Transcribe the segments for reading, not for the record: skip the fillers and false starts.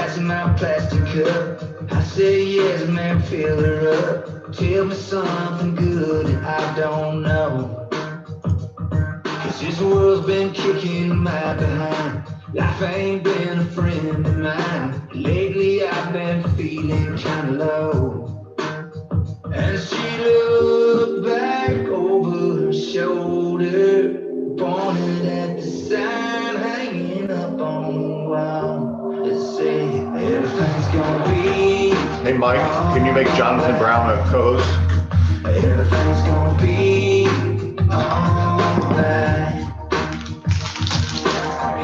passing my plastic cup. I say yes, man, fill her up. Tell me something good I don't know. Cause this world's been kicking my behind. Life ain't been a friend of mine. Lately I've been feeling kinda low. And she looked back over her shoulder, pointed at the sign hanging up on the wall. Let's say everything's gonna be. Hey Mike, can you make Jonathan Brown a co-host? Everything's gonna be alright.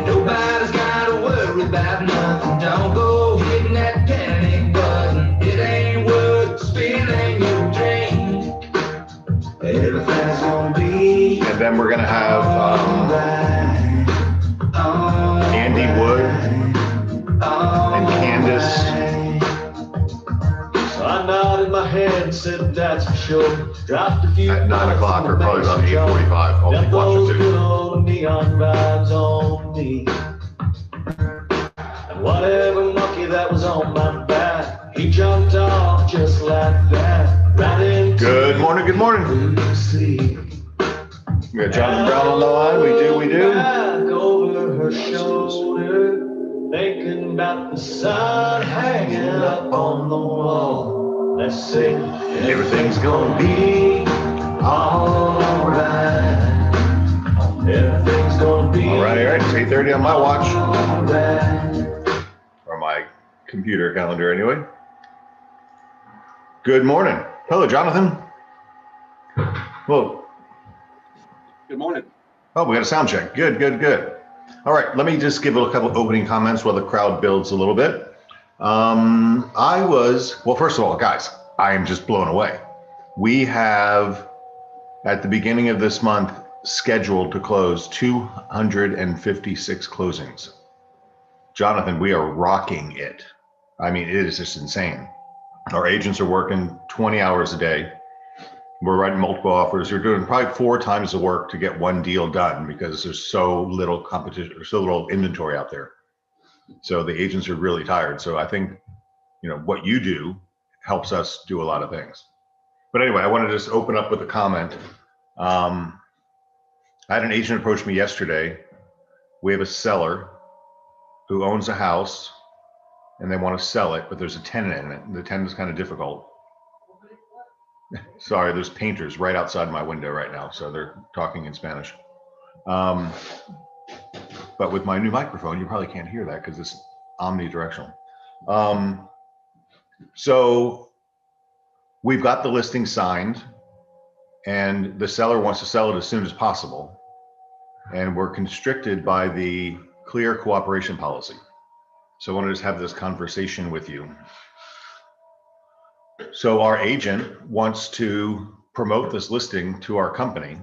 Nobody's gotta worry about nothing. Don't go hitting that panic button. It ain't worth spinning your dream. Everything's gonna be. And then we're gonna have Andy Wood and Candace. So I nodded my head and said that's for sure. Dropped a few At 9 o'clock or probably about 8:45. I'll left be watching those good too. old neon vibes on me. And whatever monkey that was on my back, he jumped off just like that. Right into Good morning, good morning. the sea. We got Jonathan Brown on the line. We do. Back over her shoulder, thinking about the sun hanging up on the wall. Let's sing. Everything's gonna be alright. Everything's gonna be all right. It's 8:30 on my watch, alright. or my computer calendar anyway. Good morning. Hello, Jonathan. Whoa. Good morning. Oh, we got a sound check. Good. All right, let me just give a couple opening comments while the crowd builds a little bit. Well, first of all, guys, I am just blown away. We have, at the beginning of this month, scheduled to close 256 closings. Jonathan, we are rocking it. I mean, it is just insane. Our agents are working 20 hours a day. We're writing multiple offers. We're doing probably 4 times the work to get one deal done because there's so little competition, there's so little inventory out there. So the agents are really tired. So I think, what you do helps us do a lot of things. But anyway, I want to just open up with a comment. I had an agent approach me yesterday. We have a seller who owns a house and they want to sell it, but there's a tenant in it. And the tenant is kind of difficult. Sorry, there's painters right outside my window right now, so they're talking in Spanish. But with my new microphone, you probably can't hear that because it's omnidirectional. So we've got the listing signed, and the seller wants to sell it as soon as possible. And we're constricted by the clear cooperation policy. So I want to just have this conversation with you. So our agent wants to promote this listing to our company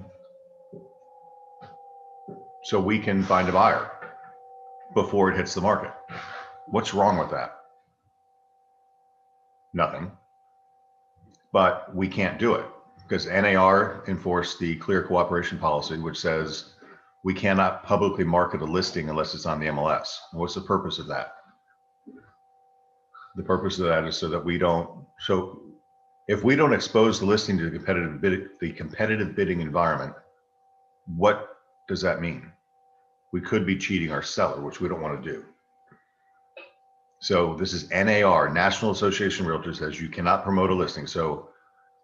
so we can find a buyer before it hits the market. What's wrong with that? Nothing. But we can't do it because NAR enforced the clear cooperation policy, which says we cannot publicly market a listing unless it's on the MLS. What's the purpose of that? The purpose of that is so that if we don't expose the listing to the competitive bidding environment, what does that mean? We could be cheating our seller, which we don't want to do. So this is NAR, National Association of Realtors, says you cannot promote a listing. So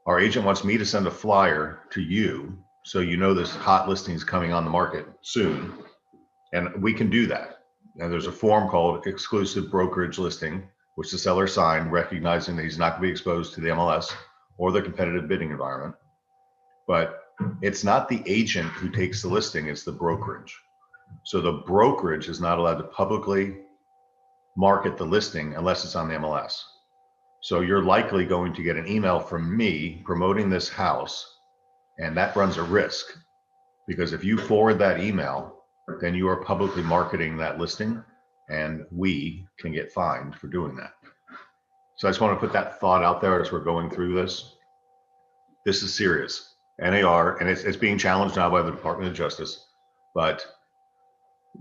our agent wants me to send a flyer to you so this hot listing is coming on the market soon, and we can do that. And there's a form called exclusive brokerage listing, which the seller signed, recognizing that he's not going to be exposed to the MLS or the competitive bidding environment. But it's not the agent who takes the listing, it's the brokerage. So the brokerage is not allowed to publicly market the listing unless it's on the MLS. So you're likely going to get an email from me promoting this house, and that runs a risk because if you forward that email, then you are publicly marketing that listing, and we can get fined for doing that. So I just want to put that thought out there as we're going through this. This is serious. NAR, and it's being challenged now by the Department of Justice, but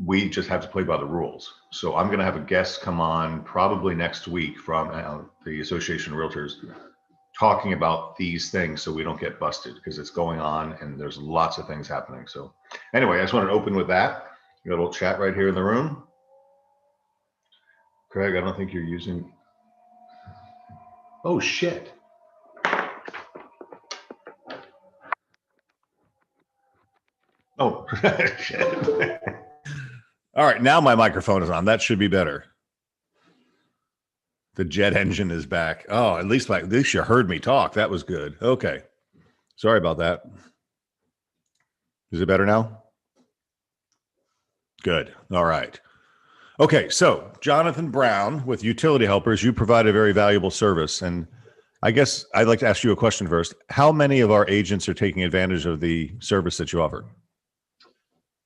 We just have to play by the rules. So I'm going to have a guest come on probably next week from the Association of Realtors talking about these things so we don't get busted, because it's going on and there's lots of things happening. So anyway, I just wanted to open with that. We got a little chat right here in the room. Craig, I don't think you're using. Oh, shit. Oh, shit. All right, now my microphone is on. That should be better. The jet engine is back. Oh, at least you heard me talk. That was good. Okay. Sorry about that. Is it better now? Good. All right. Okay, so Jonathan Brown with Utility Helpers, you provide a very valuable service. And I guess I'd like to ask you a question first. How many of our agents are taking advantage of the service that you offer?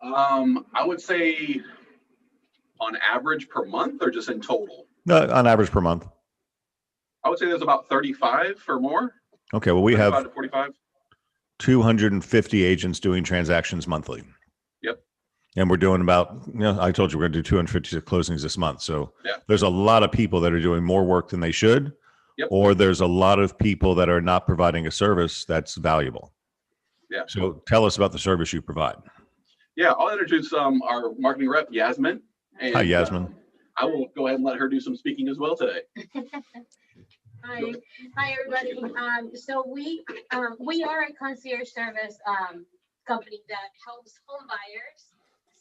I would say on average per month, or just in total? No, on average per month. I would say there's about 35 or more. Okay, well, we have 35 to 45. 250 agents doing transactions monthly. Yep. And we're doing about, I told you we're going to do 256 closings this month. So yeah, there's a lot of people that are doing more work than they should, yep, or there's a lot of people that are not providing a service that's valuable. Yeah. So tell us about the service you provide. Yeah, I'll introduce our marketing rep, Yasmin. And, Hi, Yasmin. I will go ahead and let her do some speaking as well today. Hi, everybody. So we are a concierge service company that helps home buyers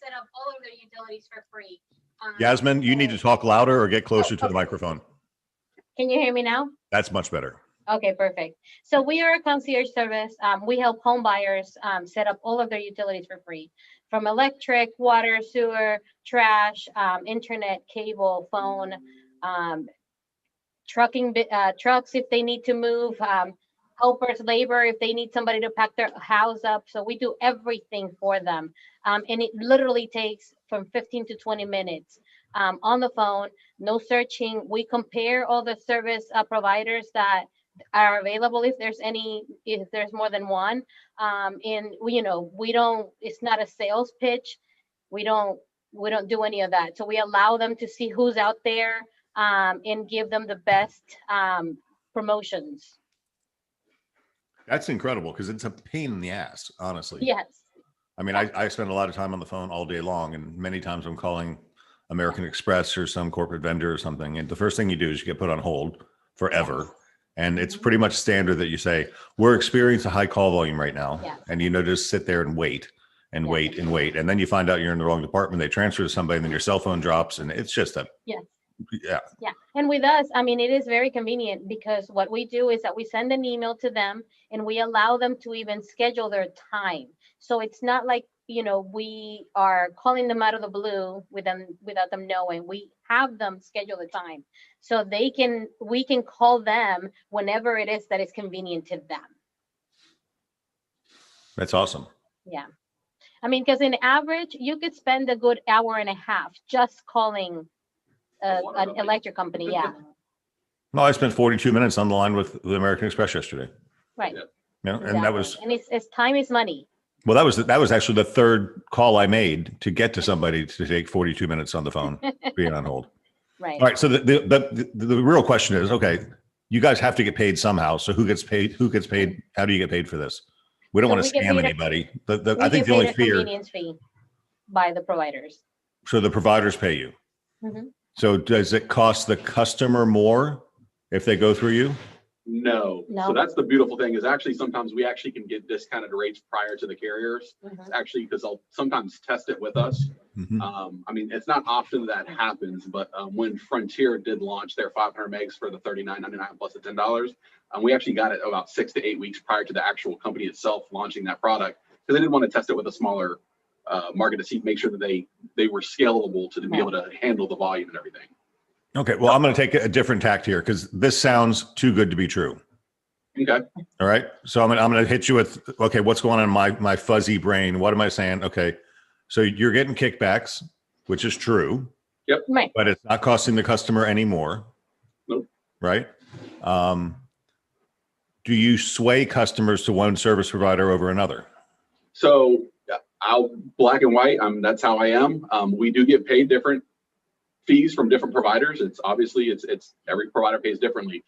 set up all of their utilities for free. Yasmin, you need to talk louder or get closer to the microphone. Can you hear me now? That's much better. Okay, perfect. So we are a concierge service. We help home buyers set up all of their utilities for free, from electric, water, sewer, trash, internet, cable, phone, trucks if they need to move, helpers, labor if they need somebody to pack their house up. So we do everything for them. And it literally takes from 15 to 20 minutes on the phone, no searching. We compare all the service providers that are available if there's more than one. And we don't, it's not a sales pitch. We don't do any of that. So we allow them to see who's out there and give them the best promotions. That's incredible, because it's a pain in the ass, honestly. Yes. I mean, I spend a lot of time on the phone all day long, and many times I'm calling American Express or some corporate vendor or something. And the first thing you do is you get put on hold forever. Yes. And it's pretty much standard that you say, we're experiencing a high call volume right now. Yes. And just sit there and wait and yes. wait and wait. And then you find out you're in the wrong department. They transfer to somebody, and then your cell phone drops, and it's just yes. Yeah. Yeah. And with us, I mean, it is very convenient, because what we do is that we send an email to them and we allow them to even schedule their time. So it's not like, we are calling them out of the blue without them knowing. We have them schedule the time so we can call them whenever it is that is convenient to them. That's awesome. Yeah. I mean, because in average, you could spend a good hour and a half just calling an electric company. Yeah. No, I spent 42 minutes on the line with the American Express yesterday. Right. Yeah. Exactly. And that was, and it's time is money. Well, that was actually the third call I made to get to somebody to take 42 minutes on the phone being on hold. Right. All right. So the real question is, okay, you guys have to get paid somehow. So who gets paid? How do you get paid for this? We don't want to scam anybody. I think the only convenience fee by the providers. So the providers pay you. Mm-hmm. So does it cost the customer more if they go through you? No. So that's the beautiful thing, is actually sometimes we actually can get discounted rates prior to the carriers, actually, because they'll sometimes test it with us. Mm-hmm. I mean, it's not often that happens, but when Frontier did launch their 500 megs for the $39.99 plus the $10, we actually got it about 6 to 8 weeks prior to the actual company itself launching that product, because they didn't want to test it with a smaller market to make sure that they were scalable to be able to handle the volume and everything. Okay, well, I'm going to take a different tact here, because this sounds too good to be true. Okay. All right. So I'm going to hit you with, okay, what's going on in my fuzzy brain? What am I saying? Okay. So you're getting kickbacks, which is true. Yep. Right. But it's not costing the customer anymore. Nope. Right. Do you sway customers to one service provider over another? So I'll black and white. That's how I am. We do get paid different fees from different providers. It's obviously it's every provider pays differently.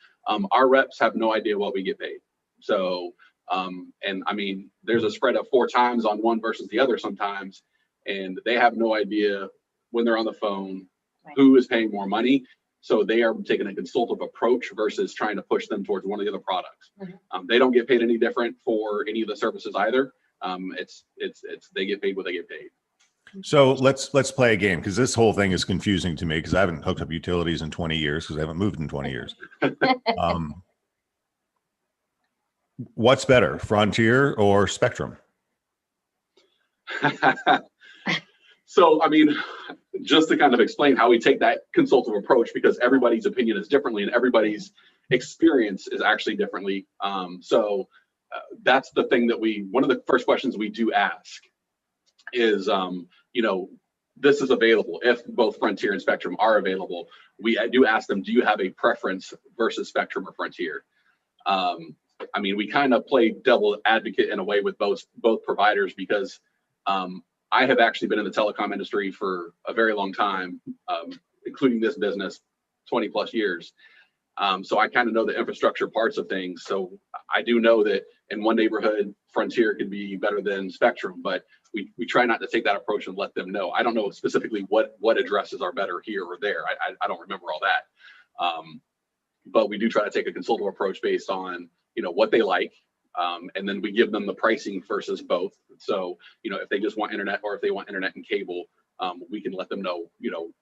Our reps have no idea what we get paid. So, and I mean, there's a spread of 4 times on one versus the other sometimes, and they have no idea when they're on the phone who is paying more money. So they are taking a consultative approach versus trying to push them towards one of the other products. They don't get paid any different for any of the services either. It's they get paid what they get paid. So let's play a game, because this whole thing is confusing to me because I haven't hooked up utilities in 20 years because I haven't moved in 20 years. What's better, Frontier or Spectrum? So, I mean, just to kind of explain how we take that consultative approach, because everybody's opinion is differently and everybody's experience is actually differently. That's the thing that one of the first questions we do ask is, this is available. If both Frontier and Spectrum are available, I do ask them, do you have a preference versus Spectrum or Frontier? I mean, we kind of play devil advocate in a way with both providers, because I have actually been in the telecom industry for a very long time, including this business, 20 plus years. So I kind of know the infrastructure parts of things. So I do know that in one neighborhood, Frontier could be better than Spectrum, but we try not to take that approach and let them know. I don't know specifically what addresses are better here or there. I don't remember all that. But we do try to take a consultative approach based on, what they like. And then we give them the pricing versus both. So, if they just want internet or if they want internet and cable, we can let them know,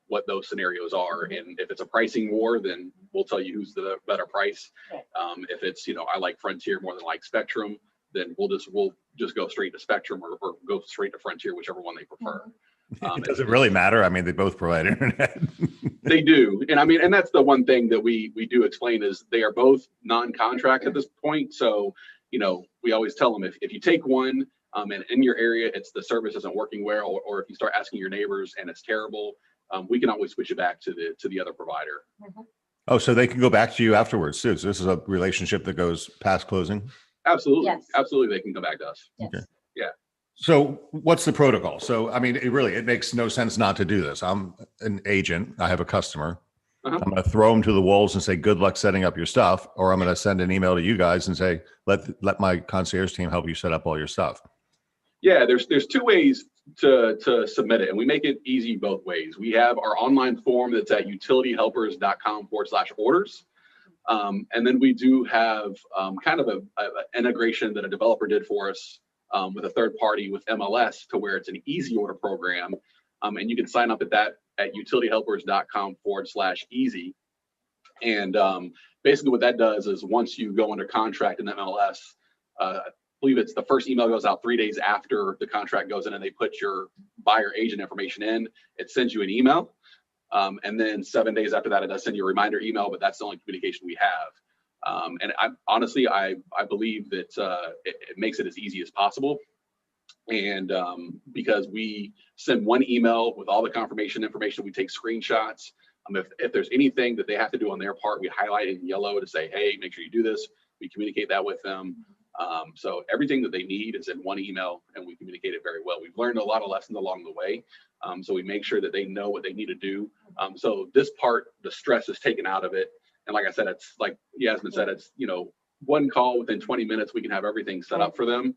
what those scenarios are. And if it's a pricing war, then we'll tell you who's the better price. If it's, I like Frontier more than like Spectrum, then we'll just go straight to Spectrum or go straight to Frontier, whichever one they prefer. Does it really matter? I mean, they both provide internet. They do. And I mean, and that's the one thing that we do explain is they are both non-contract at this point. So, we always tell them if you take one and in your area, the service isn't working well, or if you start asking your neighbors and it's terrible, we can always switch it back to the other provider. Oh, so they can go back to you afterwards too. So this is a relationship that goes past closing? Absolutely. Yes. Absolutely. They can come back to us. Yes. Okay. Yeah. So what's the protocol? So, I mean, it makes no sense not to do this. I'm an agent. I have a customer. I'm going to throw them to the wolves and say, good luck setting up your stuff. Or I'm going to send an email to you guys and say, let my concierge team help you set up all your stuff. Yeah, there's 2 ways to submit it, and we make it easy both ways. We have our online form that's at utilityhelpers.com/orders. And then we do have kind of an integration that a developer did for us with a third party with MLS, to where it's an easy order program. And you can sign up at utilityhelpers.com/easy. And basically what that does is once you go under contract in MLS, I believe it's the first email goes out 3 days after the contract goes in, and they put your buyer agent information in. It sends you an email. And then 7 days after that, it does send you a reminder email, but that's the only communication we have. And I believe that it makes it as easy as possible. And because we send one email with all the confirmation information, we take screenshots. If there's anything that they have to do on their part, we highlight it in yellow to say, hey, make sure you do this. We communicate that with them. So everything that they need is in one email, and we communicate it very well. We've learned a lot of lessons along the way. So we make sure that they know what they need to do. So this part, the stress is taken out of it. And like I said, it's like Yasmin said, it's, one call within 20 minutes, we can have everything set up for them.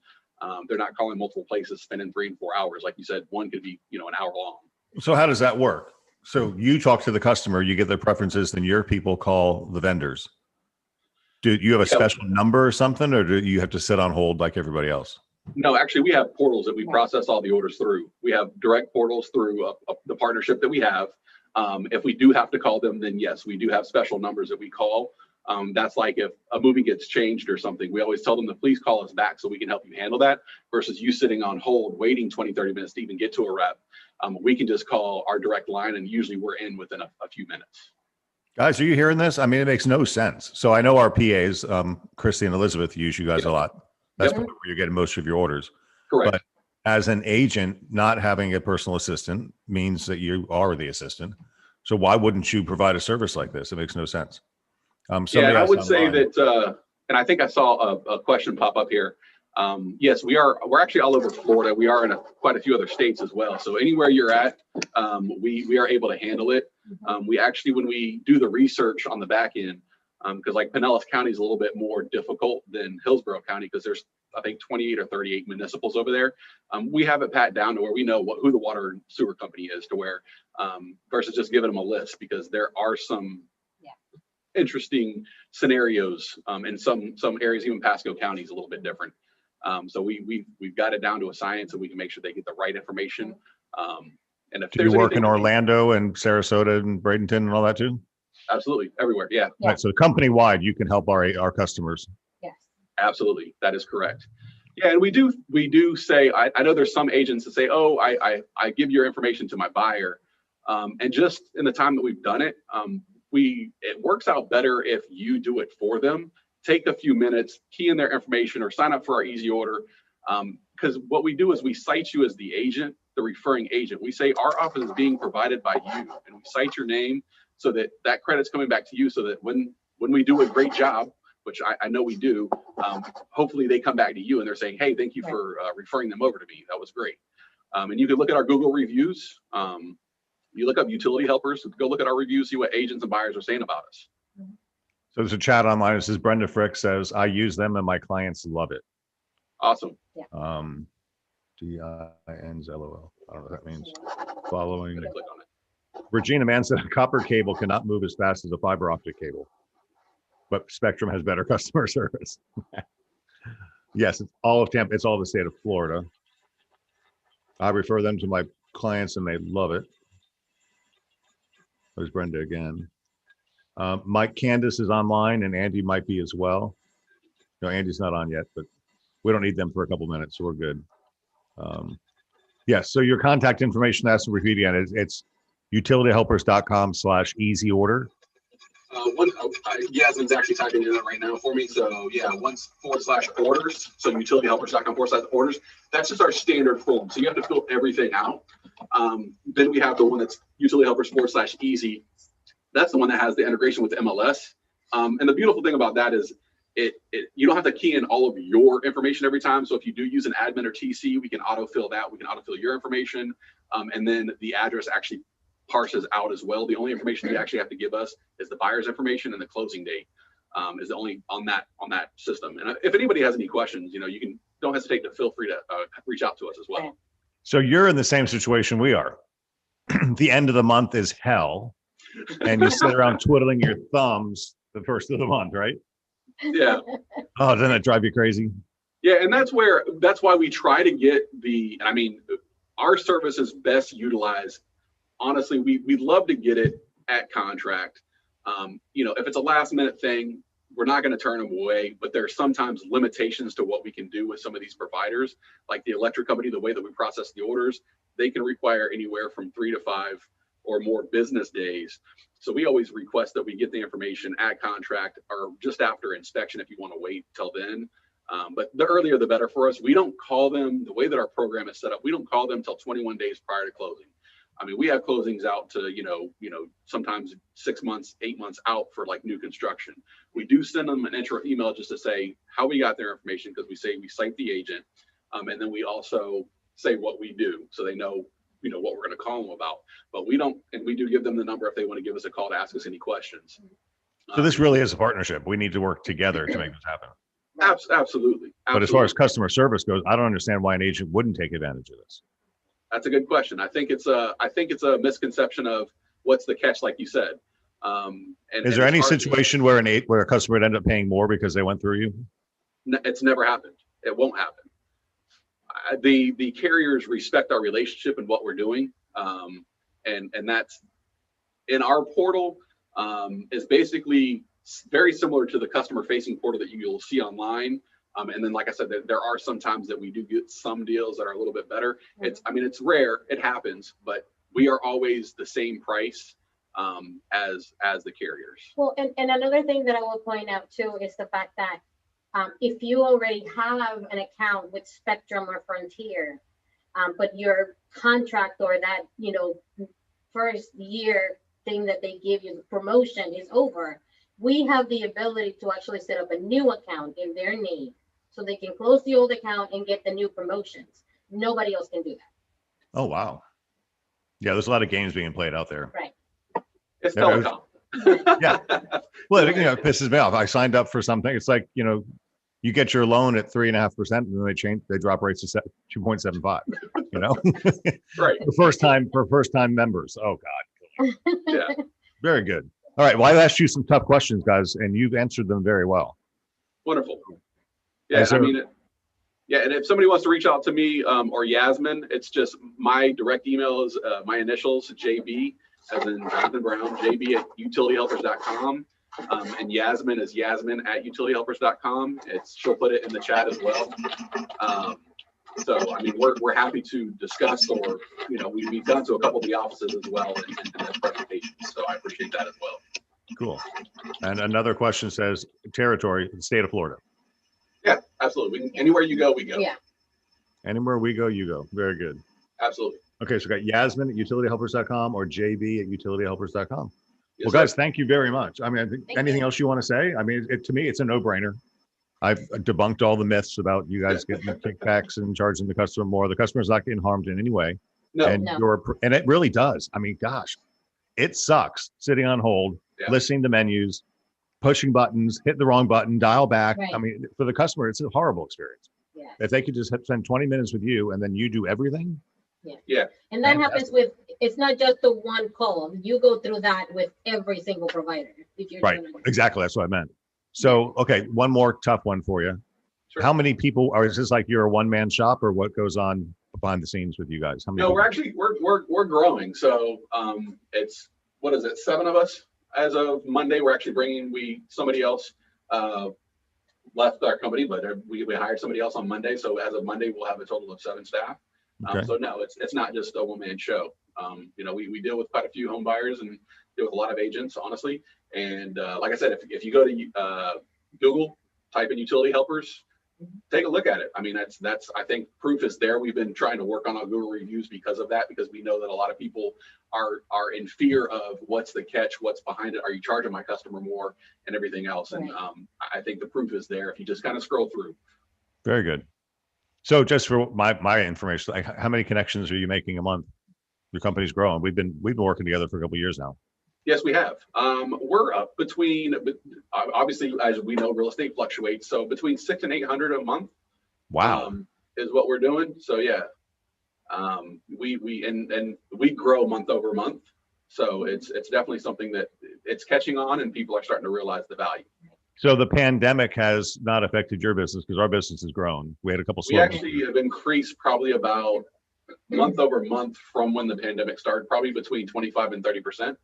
They're not calling multiple places, spending 3 and 4 hours. Like you said, one could be, an hour long. So how does that work? So you talk to the customer, you get their preferences, then your people call the vendors. Do you have a special number or something, or do you have to sit on hold like everybody else? No, actually, we have portals that we process all the orders through. We have direct portals through the partnership that we have. If we do have to call them, then yes, we do have special numbers that we call. That's like if a movie gets changed or something, we always tell them to please call us back so we can help you handle that, versus you sitting on hold, waiting 20, 30 minutes to even get to a rep. We can just call our direct line, and usually we're in within a few minutes. Guys, are you hearing this? I mean, it makes no sense. So I know our PAs, Christy and Elizabeth, use you guys a lot. That's where you're getting most of your orders. Correct. But as an agent, not having a personal assistant means that you are the assistant. So why wouldn't you provide a service like this? It makes no sense. And I would say that, and I think I saw a question pop up here. Yes, we're actually all over Florida. We are in quite a few other states as well. So anywhere you're at, we are able to handle it. We actually, when we do the research on the back end, because like Pinellas County is a little bit more difficult than Hillsborough County because there's, I think, 28 or 38 municipals over there. We have it pat down to where we know who the water and sewer company is, to where versus just giving them a list, because there are some interesting scenarios in some areas. Even Pasco County is a little bit different. So we've got it down to a science, and we can make sure they get the right information. And if Do you there's work in anything- Orlando and Sarasota and Bradenton and all that too? Absolutely, everywhere. Yeah, Yeah. Right, so company wide, you can help our customers. Yes. absolutely. That is correct. Yeah, and we do say, I know there's some agents that say, oh, I give your information to my buyer. And just in the time that we've done it, it works out better if you do it for them. Take a few minutes, key in their information, or sign up for our easy order. Because what we do is we cite you as the agent, the referring agent. We say our office is being provided by you, and we cite your name so that credit's coming back to you, so that when we do a great job, which I know we do, hopefully they come back to you and they're saying, hey, thank you for referring them over to me. That was great. And you can look at our Google reviews. You look up utility helpers, go look at our reviews, see what agents and buyers are saying about us. So there's a chat online. It says Brenda Frick says, I use them and my clients love it. Awesome. DINs LOL. I don't know what that means. Following. I'm gonna click on it. Regina Mann said a copper cable cannot move as fast as a fiber optic cable, but Spectrum has better customer service. Yes, it's all of Tampa. It's all the state of Florida. I refer them to my clients and they love it. There's Brenda again. Mike Candace is online, and Andy might be as well. No, Andy's not on yet, but we don't need them for a couple minutes, so we're good. Yes, so your contact information, that's to repeat again, it's utilityhelpers.com/easy order. Yasmin's actually typing it in right now for me. So yeah, /orders. So utilityhelpers.com/orders. That's just our standard form. So you have to fill everything out. Then we have the one that's utilityhelpers/easy. That's the one that has the integration with MLS. And the beautiful thing about that is you don't have to key in all of your information every time. So if you do use an admin or TC, we can autofill that. We can autofill your information. And then the address actually parses out as well. The only information you actually have to give us is the buyer's information, and the closing date is the only on that system. And if anybody has any questions, don't hesitate to feel free to reach out to us as well. So you're in the same situation we are. The end of the month is hell, and you sit around twiddling your thumbs the first of the month, right? Yeah. Oh, doesn't that drive you crazy? Yeah, and that's why we try to get our service is best utilized. Honestly, we'd love to get it at contract. If it's a last minute thing, we're not going to turn them away, but there's sometimes limitations to what we can do with some of these providers, like the electric company. The way that we process the orders, they can require anywhere from 3 to 5 or more business days. So we always request that we get the information at contract or just after inspection if you want to wait till then. But the earlier the better for us. We don't call them, the way that our program is set up, we don't call them till 21 days prior to closing. I mean, we have closings out to, sometimes 6 months, 8 months out for like new construction. We do send them an intro email just to say how we got their information, because we say we cite the agent. And then we also say what we do, so they know, what we're going to call them about. But we don't, and we do give them the number if they want to give us a call to ask us any questions. So this really is a partnership. We need to work together to make this happen. Absolutely. But as far as customer service goes, I don't understand why an agent wouldn't take advantage of this. That's a good question. I think it's a misconception of what's the catch, like you said. Is there any situation where a customer would end up paying more because they went through you? It's never happened. It won't happen. The carriers respect our relationship and what we're doing, and that's in our portal is basically very similar to the customer-facing portal that you'll see online. And then, like I said, there are some times that we do get some deals that are a little bit better. It's rare, it happens, but we are always the same price as the carriers. Well, and another thing that I will point out too is the fact that if you already have an account with Spectrum or Frontier, but your contract or that, first year thing that they give you, the promotion is over, we have the ability to actually set up a new account in their name so they can close the old account and get the new promotions. Nobody else can do that. Oh, wow. Yeah, there's a lot of games being played out there. Right. It's Yeah, telecom. Yeah. Well, it pisses me off. I signed up for something. It's like, you get your loan at 3.5%, and then they drop rates to 2.75. Right. For first time members. Oh God. Yeah. Very good. All right. Well, I asked you some tough questions, guys, and you've answered them very well. Wonderful. Yeah. So- I mean, yeah. And if somebody wants to reach out to me or Yasmin, it's just my direct email is my initials, JB, as in Jonathan Brown, JB@utilityhelpers.com. And Yasmin is Yasmin at utilityhelpers.com. She'll put it in the chat as well. So, I mean, we're happy to discuss, or, we've gone to a couple of the offices as well in this presentation. So I appreciate that as well. Cool. And another question says, territory, the state of Florida. Yeah, absolutely. Anywhere you go, we go. Yeah. Anywhere we go, you go. Very good. Absolutely. Okay, so we got Yasmin at utilityhelpers.com or JB at utilityhelpers.com. Yes, Well, sir. guys, thank you very much. I mean, I think Thank anything you. else you want to say? I mean, to me, it's a no-brainer. I've debunked all the myths about you guys getting kickbacks and charging the customer more. The customer's not getting harmed in any way. No. And No. and it really does. I mean, gosh, it sucks sitting on hold, Yeah. listening to menus, pushing buttons, hit the wrong button, dial back. Right. I mean, for the customer, it's a horrible experience. Yeah. If they could just spend 20 minutes with you and then you do everything. And that happens with, it's not just the one call. You go through that with every single provider. If you're Right. doing it. Exactly. That's what I meant. So, okay, one more tough one for you. Sure. How many people is this like you're a one-man shop, or what goes on behind the scenes with you guys? How many No, we're people? actually we're growing. So it's, what is it, 7 of us as of Monday. We're actually bringing somebody else left our company, but we hired somebody else on Monday. So as of Monday, we'll have a total of 7 staff. Okay. So no, it's not just a one-man show. We deal with quite a few home buyers and deal with a lot of agents, honestly. And like I said, if you go to Google, type in utility helpers, take a look at it. I mean, that's I think proof is there. We've been trying to work on our Google reviews because of that, because we know that a lot of people are in fear of what's the catch, what's behind it. Are you charging my customer more, and everything else? And I think the proof is there if you just kind of scroll through. Very good. So just for my information, like how many connections are you making a month? Your company's growing. We've been working together for a couple of years now. Yes, we have. We're up between, obviously, as we know, real estate fluctuates. So between 600 and 800 a month. Wow. Is what we're doing. So yeah, we grow month over month. So it's definitely something that it's catching on, and people are starting to realize the value. So the pandemic has not affected your business because our business has grown. We had a couple. We actually have increased probably about month over month from when the pandemic started, probably between 25 and 30%.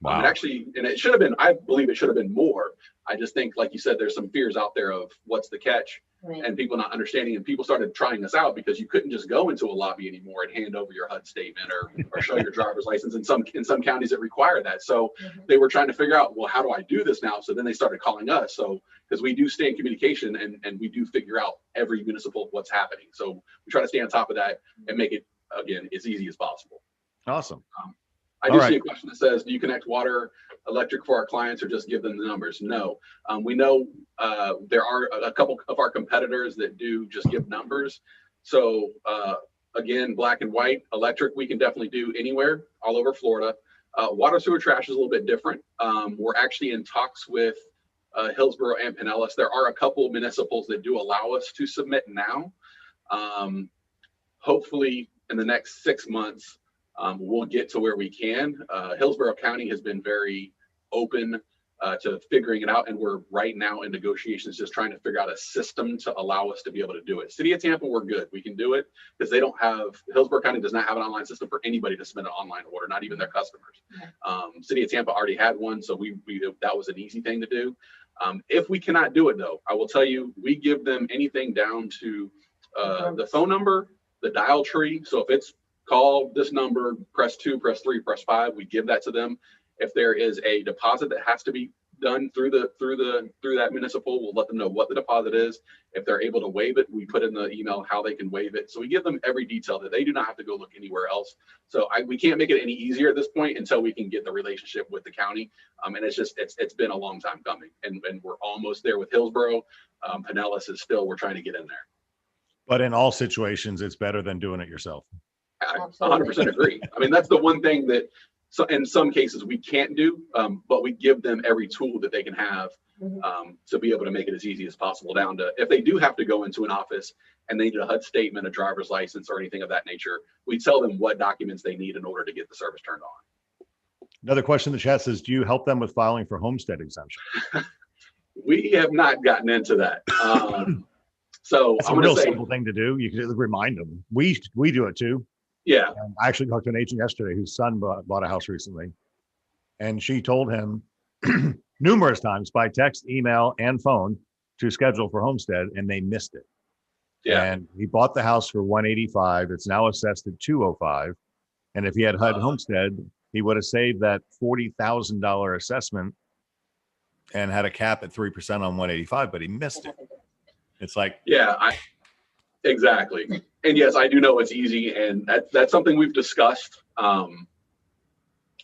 Wow. And it should have been, I believe it should have been more. I just think, like you said, there's some fears out there of what's the catch, Right. and people not understanding, and people started trying this out because you couldn't just go into a lobby anymore and hand over your HUD statement or show your driver's license. In some counties it require that. So they were trying to figure out, well, how do I do this now? So then they started calling us. So, because we do stay in communication and we do figure out every municipal what's happening. So we try to stay on top of that and make it, again, as easy as possible. Awesome. I All do right. see a question that says, do you connect water, electric for our clients, or just give them the numbers? No. We know there are a couple of our competitors that do just give numbers. So again, black and white, electric, we can definitely do anywhere, all over Florida. Water, sewer, trash is a little bit different. We're actually in talks with Hillsborough and Pinellas. There are a couple municipals that do allow us to submit now. Hopefully in the next 6 months, we'll get to where we can. Hillsborough County has been very open to figuring it out, and we're right now in negotiations just trying to figure out a system to allow us to be able to do it. City of Tampa, we're good. We can do it because they don't have, Hillsborough County does not have an online system for anybody to submit an online order, not even their customers. City of Tampa already had one, so that was an easy thing to do. If we cannot do it though, I will tell you, we give them anything down to the phone number, the dial tree. So if it's call this number, press 2, press 3, press 5, we give that to them. If there is a deposit that has to be done through that municipal. We'll let them know what the deposit is. If they're able to waive it, we put in the email how they can waive it. So we give them every detail that they do not have to go look anywhere else. So we can't make it any easier at this point until we can get the relationship with the county. And it's been a long time coming, and we're almost there with Hillsborough. Pinellas is still, we're trying to get in there. But in all situations, it's better than doing it yourself. I 100% agree. I mean, that's the one thing that in some cases we can't do, but we give them every tool that they can have to be able to make it as easy as possible, down to if they do have to go into an office and they need a HUD statement, a driver's license, or anything of that nature, we tell them what documents they need in order to get the service turned on. Another question in the chat says, do you help them with filing for homestead exemption? We have not gotten into that. So It's I'm a going real to say, simple thing to do. You can remind them. We do it too. yeah, I actually talked to an agent yesterday whose son bought a house recently. And she told him numerous times by text, email, and phone to schedule for homestead, and they missed it. yeah. And he bought the house for 185. It's now assessed at 205. And if he had HUD homestead, he would have saved that $40,000 assessment and had a cap at 3% on 185, but he missed it. It's like, Yeah, exactly. And yes, I do know it's easy, and that's something we've discussed.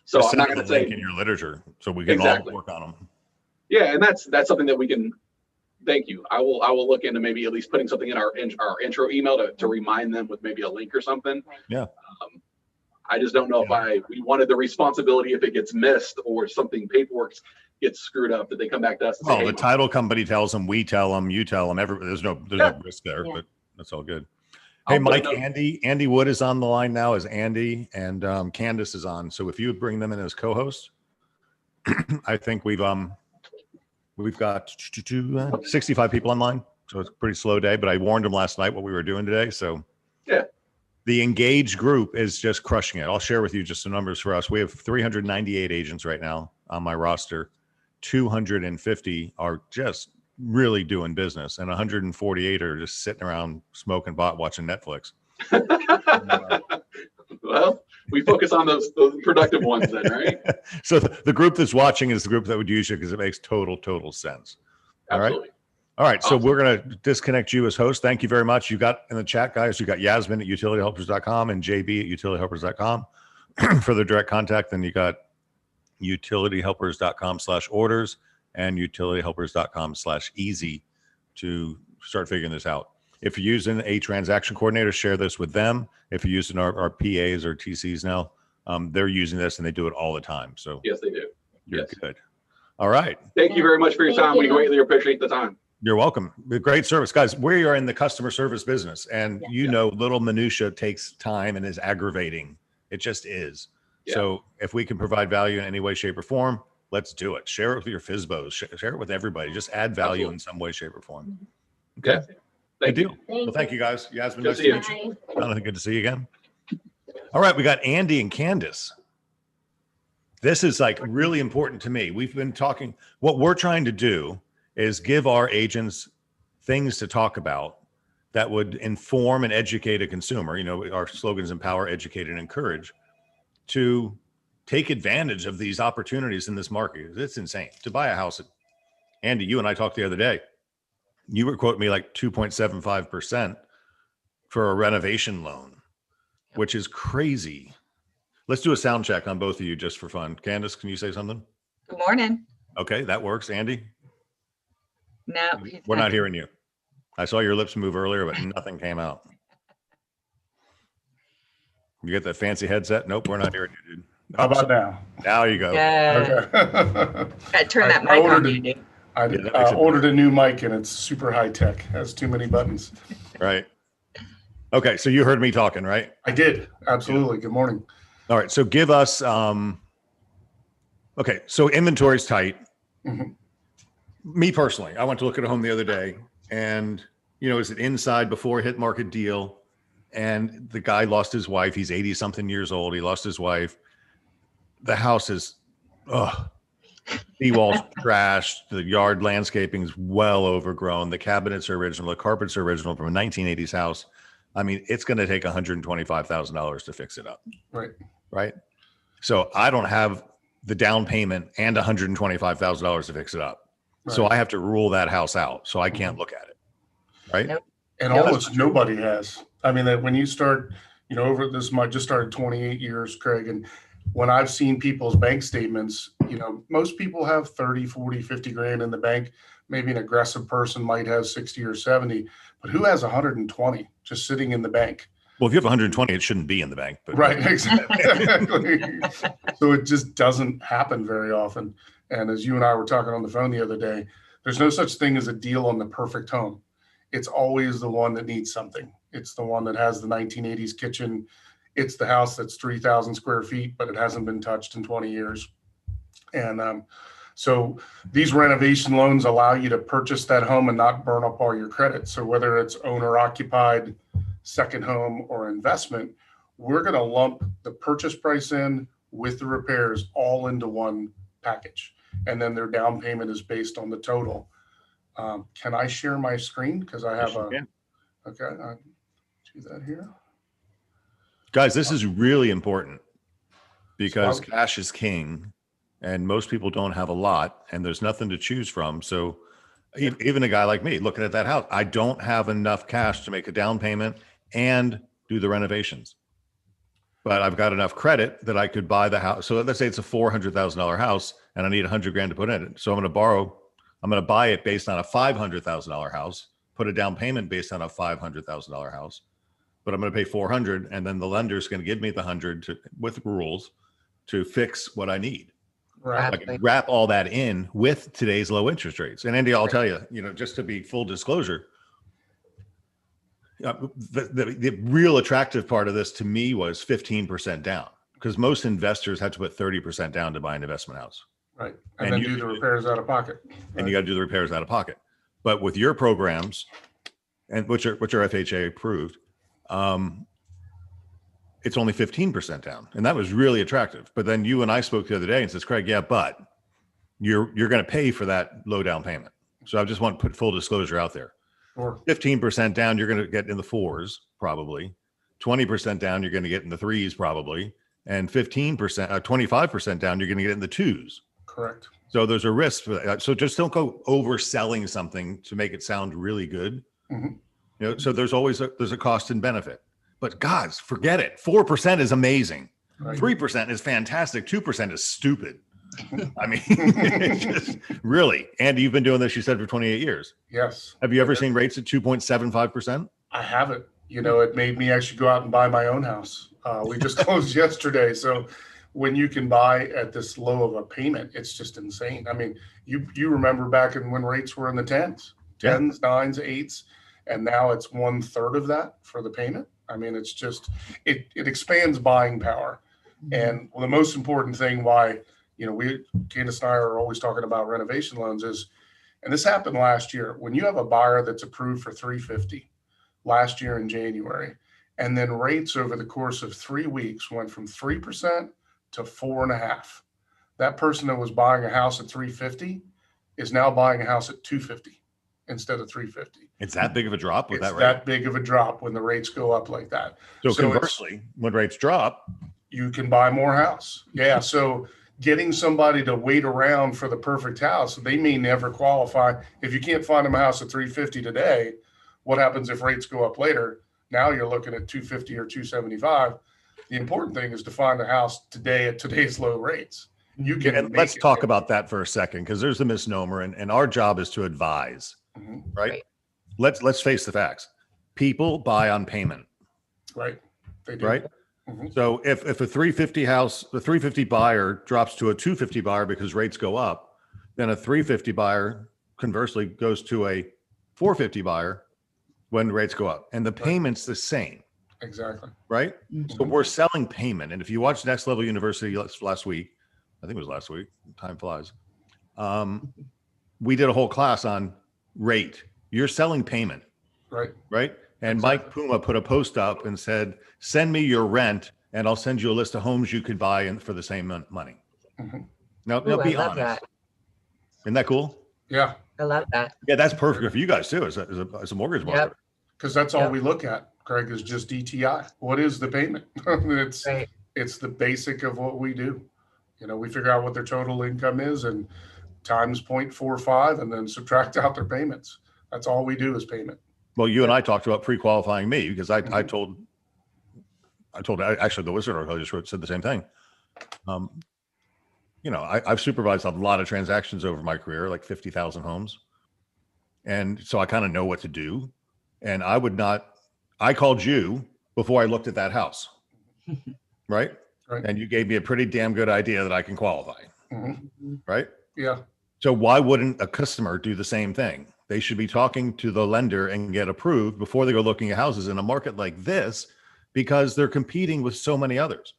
So just I'm not send going the to say, link in your literature so we can Exactly. all work on them. yeah, and that's something that we can. Thank you. I will look into maybe at least putting something in our intro email to remind them with maybe a link or something. Yeah. I just don't know if we wanted the responsibility if it gets missed or something paperwork gets screwed up that they come back to us and say, Oh, hey, the title company tells them, we tell them, you tell them. There's no risk there, Yeah. but that's all good. I'll Hey, put a Mike, note- Andy Wood is on the line now as Andy, and Candace is on. So if you would bring them in as co-hosts, I think we've got 65 people online. So it's a pretty slow day, but I warned them last night what we were doing today. So Yeah. the engaged group is just crushing it. I'll share with you just the numbers for us. We have 398 agents right now on my roster. 250 are just really doing business, and 148 are just sitting around smoking pot, watching Netflix. Well, we focus on those productive ones then, right? So the group that's watching is the group that would use you because it makes total sense. All right. Absolutely. All right. So Awesome. we're going to disconnect you as host. Thank you very much. You got in the chat, guys, you got Yasmin at utilityhelpers.com and JB at utilityhelpers.com for the direct contact. Then you got utilityhelpers.com/orders and utilityhelpers.com/easy to start figuring this out. If you're using a transaction coordinator, share this with them. If you're using our PAs or TCs now, they're using this and they do it all the time. So Yes, they do. you're Yes. good. All right. Thank you very much for your Thank time. We you. greatly appreciate the time. You're welcome. Great service, guys. We are in the customer service business, and Yeah. you know, little minutia takes time and is aggravating. It just is. Yeah. So if we can provide value in any way, shape, or form, let's do it. Share it with your FISBOs. Share it with everybody. Just add value Absolutely. in some way, shape, or form. Yeah. Good Thank you. deal. Well, thank you, guys. Yasmin, Good nice to to see meet you. you. Bye. Jonathan, good to see you again. All right, we got Andy and Candace. This is like really important to me. We've been talking, what we're trying to do is give our agents things to talk about that would inform and educate a consumer. You know, our slogan is empower, educate, and encourage to take advantage of these opportunities in this market. It's insane to buy a house. Andy, you and I talked the other day. You were quoting me like 2.75% for a renovation loan, which is crazy. Let's do a sound check on both of you just for fun. Candace, can you say something? Good morning. Okay, that works. Andy, No, we're not hearing you. I saw your lips move earlier, but nothing came out. You get that fancy headset? Nope, we're not hearing you, dude. How about now? Now you go. Yeah. Okay. I turn that I mic on, ordered you it. do. I Yeah, that makes it ordered a new mic and it's super high tech. Has too many buttons. Right. Okay, so you heard me talking, right? I did. Absolutely. Good morning. All right, so give us, okay, so inventory's tight. Mhm. Me personally, I went to look at a home the other day and, you know, is it inside before hit market deal? And the guy lost his wife. He's 80 something years old. He lost his wife. The house is, seawall's trashed. The yard landscaping is well overgrown. The cabinets are original. The carpets are original from a 1980s house. I mean, it's going to take $125,000 to fix it up. Right. Right. So I don't have the down payment and $125,000 to fix it up. So Right. I have to rule that house out. So I can't look at it. Right. Nope. And Nope. almost nobody has. I mean, that when you start, over this, I just started 28 years, Craig, and when I've seen people's bank statements, most people have 30, 40, 50 grand in the bank. Maybe an aggressive person might have 60 or 70, but who has 120 just sitting in the bank? Well, if you have 120, it shouldn't be in the bank. But Right, exactly. So it just doesn't happen very often. And as you and I were talking on the phone the other day, there's no such thing as a deal on the perfect home. It's always the one that needs something. It's the one that has the 1980s kitchen. It's the house that's 3,000 square feet, but it hasn't been touched in 20 years. And so these renovation loans allow you to purchase that home and not burn up all your credit. So whether it's owner occupied, second home, or investment, we're going to lump the purchase price in with the repairs all into one package. And then their down payment is based on the total. Can I share my screen? Because I have Yes, you can. okay, I'll do that here. Guys, this is really important because So- cash is king and most people don't have a lot and there's nothing to choose from. So even a guy like me looking at that house, I don't have enough cash to make a down payment and do the renovations. But I've got enough credit that I could buy the house. So let's say it's a $400,000 house and I need 100 grand to put in it. So I'm going to buy it based on a $500,000 house, put a down payment based on a $500,000 house, but I'm going to pay 400 and then the lender's going to give me the 100 with rules to fix what I need. Right. I can wrap all that in with today's low interest rates. And Andy, I'll tell you, just to be full disclosure, the real attractive part of this to me was 15% down because most investors had to put 30% down to buy an investment house. Right. And And then you- do the repairs out of pocket. And you got to do the repairs out of pocket. But with your programs, and which are FHA approved, it's only 15% down, and that was really attractive. But then you and I spoke the other day and says, Craig, yeah, but you're going to pay for that low down payment. So I just want to put full disclosure out there. Sure. 15% down, you're going to get in the 4s probably. 20% down, you're going to get in the 3s probably, and 25% down, you're going to get in the 2s. Correct. So there's a risk for that. So just don't go overselling something to make it sound really good. Mhm. So there's always there's a cost and benefit. But guys, forget it. 4% is amazing. Right. 3% is fantastic. 2% is stupid. I mean, it's just really. Andy, you've been doing this, you said, for 28 years. Yes. Have you ever seen rates at 2.75%? I haven't. It made me actually go out and buy my own house. We just closed yesterday. So when you can buy at this low of a payment, it's just insane. I mean, you remember back when rates were in the 10s, Yeah. 10s, 9s, 8s, and now it's 1/3 of that for the payment. I mean, it's just, it expands buying power. And the most important thing why, Candace and I are always talking about renovation loans is, and this happened last year, when you have a buyer that's approved for 350 last year in January, and then rates over the course of 3 weeks went from 3% to 4.5%. That person that was buying a house at 350 is now buying a house at 250 instead of 350. It's that big of a drop with It's that rate. that big of a drop when the rates go up like that. So so it's- conversely, when rates drop, You can buy more house. Yeah. So getting somebody to wait around for the perfect house, they may never qualify. If you can't find them a house at 350 today, what happens if rates go up later? Now you're looking at 250 or 275. The important thing is to find a house today at today's low rates. You can. and make let's it. talk about that for a second, because there's a misnomer, and our job is to advise, Mhm. right? Let's face the facts. People buy on payment, Right. They do. right? Mhm. So if a 350 house, the 350 buyer drops to a 250 buyer because rates go up, then a 350 buyer conversely goes to a 450 buyer when rates go up, and the payment's the same, Exactly. right? So we're selling payment. And if you watched Next Level University last week, I think it was last week, time flies. We did a whole class on rate. You're selling payment, Right. right? And Mike Puma put a post up and said, send me your rent and I'll send you a list of homes you could buy for the same money. Mhm. Now, Ooh, I be love honest. that. Isn't that cool? Yeah. I love that. Yeah, that's perfect for you guys too, as a mortgage Yep. marketer. Because that's all Yep. we look at, Craig, is just DTI. What is the payment? it's Right. it's the basic of what we do. We figure out what their total income is and times 0.45 and then subtract out their payments. That's all we do is payment. Well, you and I talked about pre-qualifying me because I told actually the wizard article I just wrote said the same thing. I've supervised a lot of transactions over my career, like 50,000 homes. And so I kind of know what to do. And I called you before I looked at that house. Right. Right. And you gave me a pretty damn good idea that I can qualify. Mm-hmm. Right. Yeah. So why wouldn't a customer do the same thing? They should be talking to the lender and get approved before they go looking at houses in a market like this, because they're competing with so many others.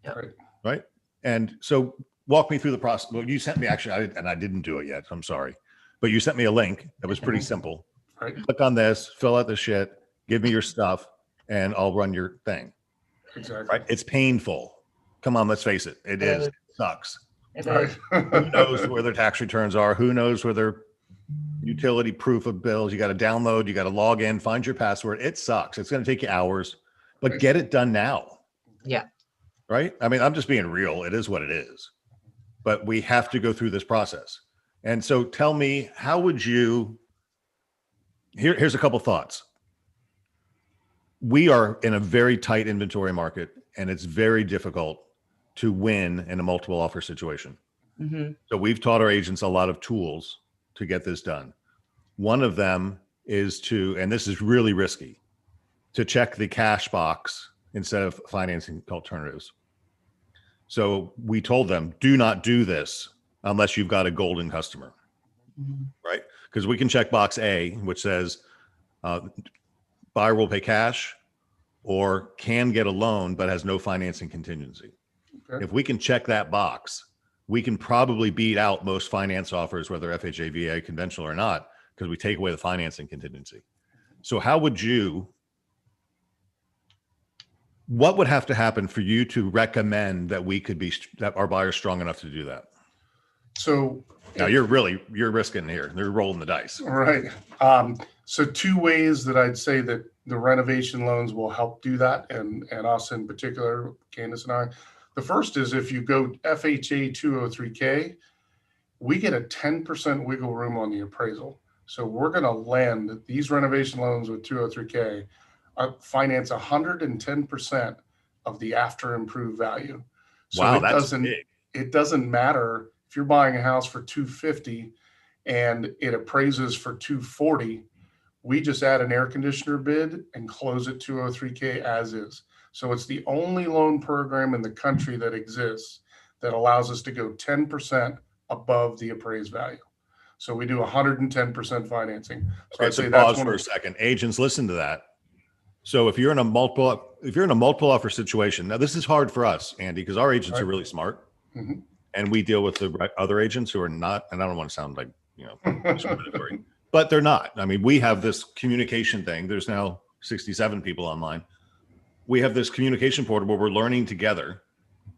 Yep. Right. And so walk me through the process. Well, you sent me actually, I didn't do it yet. I'm sorry, but you sent me a link that was pretty simple. Right. Click on this, fill out the shit, give me your stuff, and I'll run your thing. Exactly. Right. It's painful. Come on, let's face it. It is. It sucks. Right. Who knows where their tax returns are? Who knows where their utility proof of bills? You got to download, you got to log in, find your password. It sucks. It's going to take you hours, but get it done now. Yeah. Right. I mean, I'm just being real. It is what it is, but we have to go through this process. And so tell me, how would you, here's a couple thoughts. We are in a very tight inventory market, and it's very difficult to win in a multiple offer situation. Mm-hmm. So we've taught our agents a lot of tools to get this done. One of them is to, and this is really risky, to check the cash box instead of financing alternatives. So we told them, do not do this unless you've got a golden customer, right? Because we can check box A, which says buyer will pay cash or can get a loan, but has no financing contingency. Okay. If we can check that box, we can probably beat out most finance offers, whether FHA, VA, conventional or not, because we take away the financing contingency. So how would what would have to happen for you to recommend that that our buyer's strong enough to do that? So Now you're risking here. They're rolling the dice. right. So two ways that I'd say that the renovation loans will help do that, and us in particular, Candace and I. The first is if you go FHA 203K, we get a 10% wiggle room on the appraisal. So we're going to lend these renovation loans with 203K, finance 110% of the after improved value. So Wow, it that's doesn't, big. it doesn't matter if you're buying a house for 250 and it appraises for 240. We just add an air conditioner bid and close it 203K as is. So it's the only loan program in the country that exists that allows us to go 10% above the appraised value. So we do 110% financing. So Okay, I'd so say pause that's one for of a second. Agents, listen to that. So if you're in a multiple offer situation, now this is hard for us, Andy, because our agents are really smart, Mhm. and we deal with the other agents who are not. And I don't want to sound like discriminatory, but they're not. I mean, we have this communication thing. There's now 67 people online. We have this communication portal where we're learning together,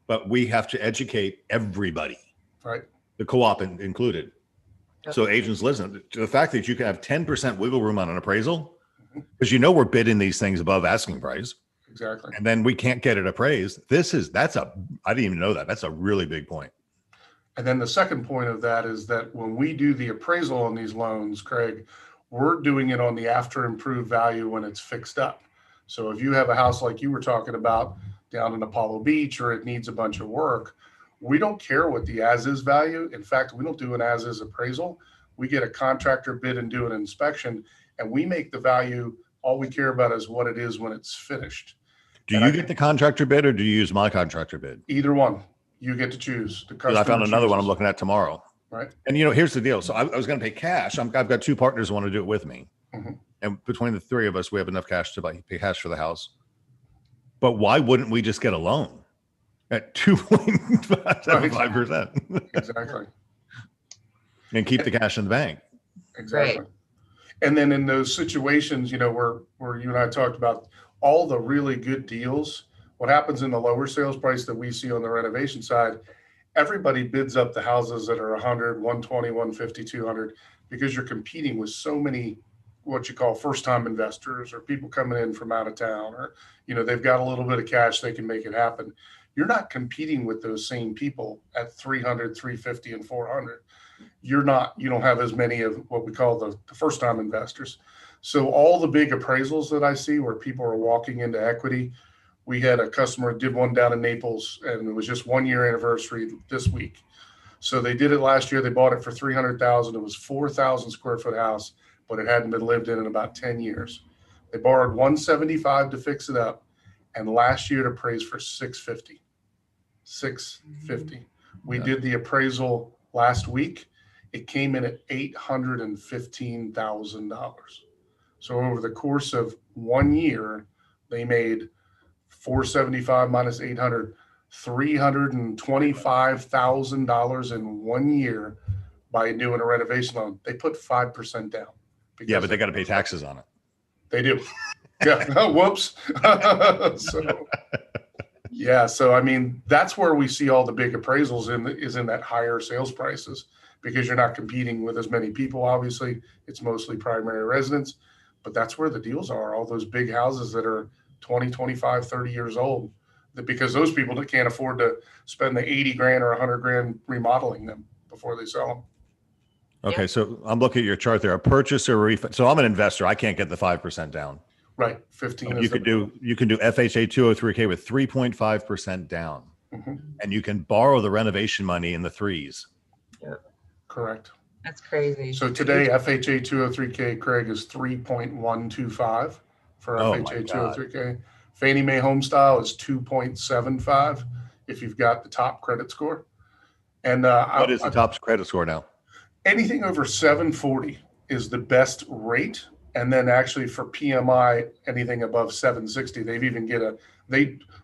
but we have to educate everybody, right. the co-op included. Yep. So agents, listen to the fact that you can have 10% wiggle room on an appraisal, because we're bidding these things above asking price, Exactly. and then we can't get it appraised. I didn't even know that. That's a really big point. And then the second point of that is that when we do the appraisal on these loans, Craig, we're doing it on the after improved value when it's fixed up. So if you have a house like you were talking about down in Apollo Beach, or it needs a bunch of work, we don't care what the as-is value. In fact, we don't do an as-is appraisal. We get a contractor bid and do an inspection, and we make the value. All we care about is what it is when it's finished. Do you get the contractor bid, or do you use my contractor bid? Either one, you get to choose. The Because I found another one I'm chooses. looking at tomorrow. Right. And here's the deal. So I was going to pay cash. I've got two partners who want to do it with me. Mhm. And between the three of us, we have enough cash to pay cash for the house. But why wouldn't we just get a loan at 2.75% Exactly. and keep the cash in the bank? Exactly. Right. And then in those situations, where you and I talked about all the really good deals, what happens in the lower sales price that we see on the renovation side, everybody bids up the houses that are 100, 120, 150, 200, because you're competing with so many what you call first time investors or people coming in from out of town, or, they've got a little bit of cash, they can make it happen. you're not competing with those same people at 300, 350, and 400. You don't have as many of what we call the first time investors. So all the big appraisals that I see where people are walking into equity, we had a customer did one down in Naples, and it was just 1 year anniversary this week. So they did it last year. They bought it for $300,000. It was 4,000 square foot house, but it hadn't been lived in about 10 years. They borrowed $175 to fix it up, and last year it appraised for $650. $650. We did the appraisal last week. It came in at $815,000. So over the course of 1 year, they made 475 minus 800, $325,000 in 1 year by doing a renovation loan. They put 5% down. Yeah, but they got to pay taxes on it. They do. Yeah. Oh, whoops. So I mean, that's where we see all the big appraisals is in that higher sales prices, because you're not competing with as many people. Obviously, it's mostly primary residents, but that's where the deals are. All those big houses that are 20, 25, 30 years old, because those people that can't afford to spend the 80 grand or 100 grand remodeling them before they sell them. Okay, so I'm looking at your chart there. A purchase or refund. So I'm an investor. I can't get the 5% down. Right, 15. You can do FHA 203K with 3.5% down, and you can borrow the renovation money in the threes. Yeah. Correct. That's crazy. So today, FHA 203K, Craig, is 3.125 for FHA 203K. Fannie Mae Homestyle is 2.75 if you've got the top credit score. And what is the top credit score now? Anything over 740 is the best rate. And then actually for PMI, anything above 760,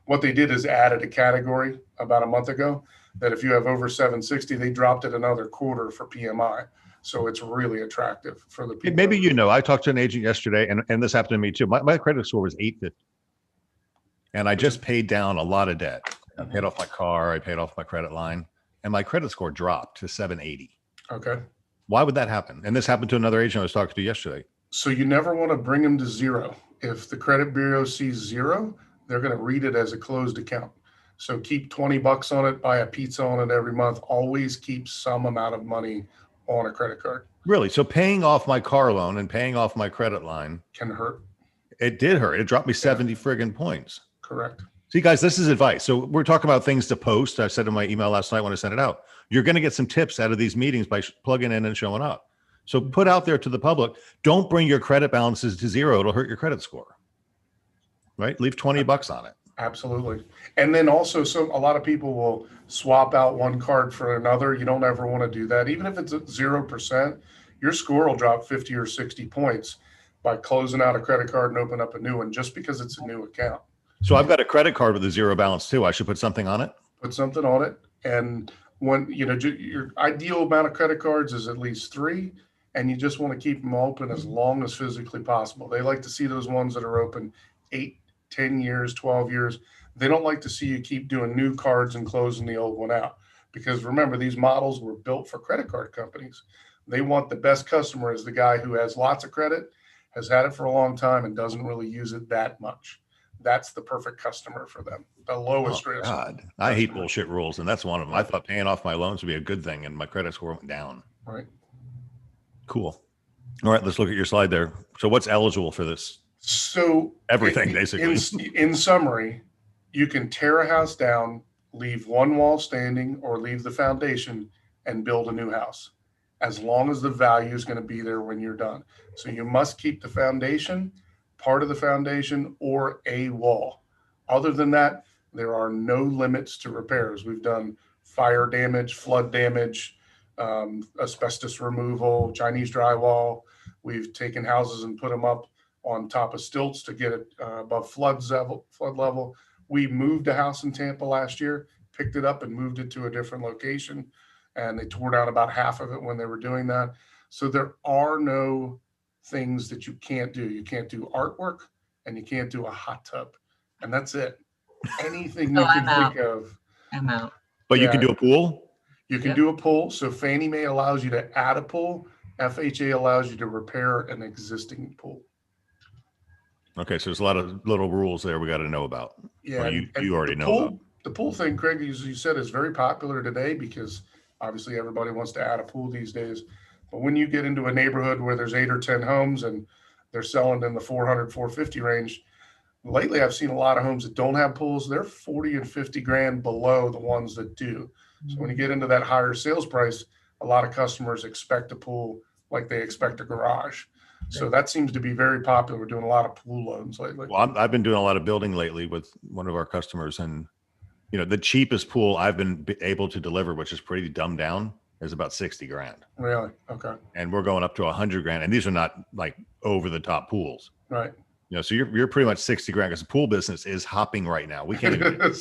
what they did is added a category about a month ago that if you have over 760, they dropped it another quarter for PMI. So it's really attractive for the people. Maybe I talked to an agent yesterday, and this happened to me too. My credit score was 850. And I just paid down a lot of debt. I paid off my car, I paid off my credit line, and my credit score dropped to 780. Okay. Why would that happen? And this happened to another agent I was talking to yesterday. So you never want to bring them to zero. If the credit bureau sees zero, they're going to read it as a closed account. So keep $20 on it, buy a pizza on it every month. Always keep some amount of money on a credit card. Really? So paying off my car loan and paying off my credit line can hurt. It did hurt. It dropped me 70 friggin' points. Correct. See, guys, this is advice. So we're talking about things to post. I said in my email last night when I sent it out, you're going to get some tips out of these meetings by plugging in and showing up. So put out there to the public, don't bring your credit balances to zero. It'll hurt your credit score, right? Leave $20 on it. Absolutely. And then also, a lot of people will swap out one card for another. You don't ever want to do that. Even if it's at 0%, your score will drop 50 or 60 points by closing out a credit card and open up a new one just because it's a new account. So I've got a credit card with a zero balance too. I should put something on it? Put something on it. And when, your ideal amount of credit cards is at least 3. And you just want to keep them open as long as physically possible. They like to see those ones that are open 8, 10 years, 12 years. They don't like to see you keep doing new cards and closing the old one out. Because remember, these models were built for credit card companies. They want the best customer as the guy who has lots of credit, has had it for a long time, and doesn't really use it that much. That's the perfect customer for them. The lowest risk. God, I hate bullshit rules, and that's one of them. I thought paying off my loans would be a good thing, and my credit score went down. Right. Cool. All right, let's look at your slide there. So what's eligible for this? So everything, basically. In summary, you can tear a house down, leave one wall standing, or leave the foundation and build a new house, as long as the value is going to be there when you're done. So you must keep the foundation, part of the foundation, or a wall. Other than that, there are no limits to repairs. We've done fire damage, flood damage, asbestos removal, Chinese drywall. We've taken houses and put them up on top of stilts to get it above flood level. We moved a house in Tampa last year, picked it up and moved it to a different location, and they tore down about half of it when they were doing that. So there are no things that you can't do. You can't do artwork, and you can't do a hot tub, and that's it. Anything you can think of. I'm out. But you can do a pool? You can do a pool. So Fannie Mae allows you to add a pool. FHA allows you to repair an existing pool. Okay, so there's a lot of little rules there we got to know about. Yeah, well, you already know about. the pool thing, Craig, as you said, is very popular today because obviously everybody wants to add a pool these days. But when you get into a neighborhood where there's 8 or 10 homes and they're selling in the 400, 450 range, lately I've seen a lot of homes that don't have pools. They're 40 and 50 grand below the ones that do. So when you get into that higher sales price, a lot of customers expect a pool like they expect a garage. So that seems to be very popular. We're doing a lot of pool loans lately. Well, I've been doing a lot of building lately with one of our customers, and the cheapest pool I've been able to deliver, which is pretty dumbed down, is about 60 grand. Really? Okay. And we're going up to 100 grand, and these are not like over the top pools. Right. So you're pretty much 60 grand because the pool business is hopping right now. We can't even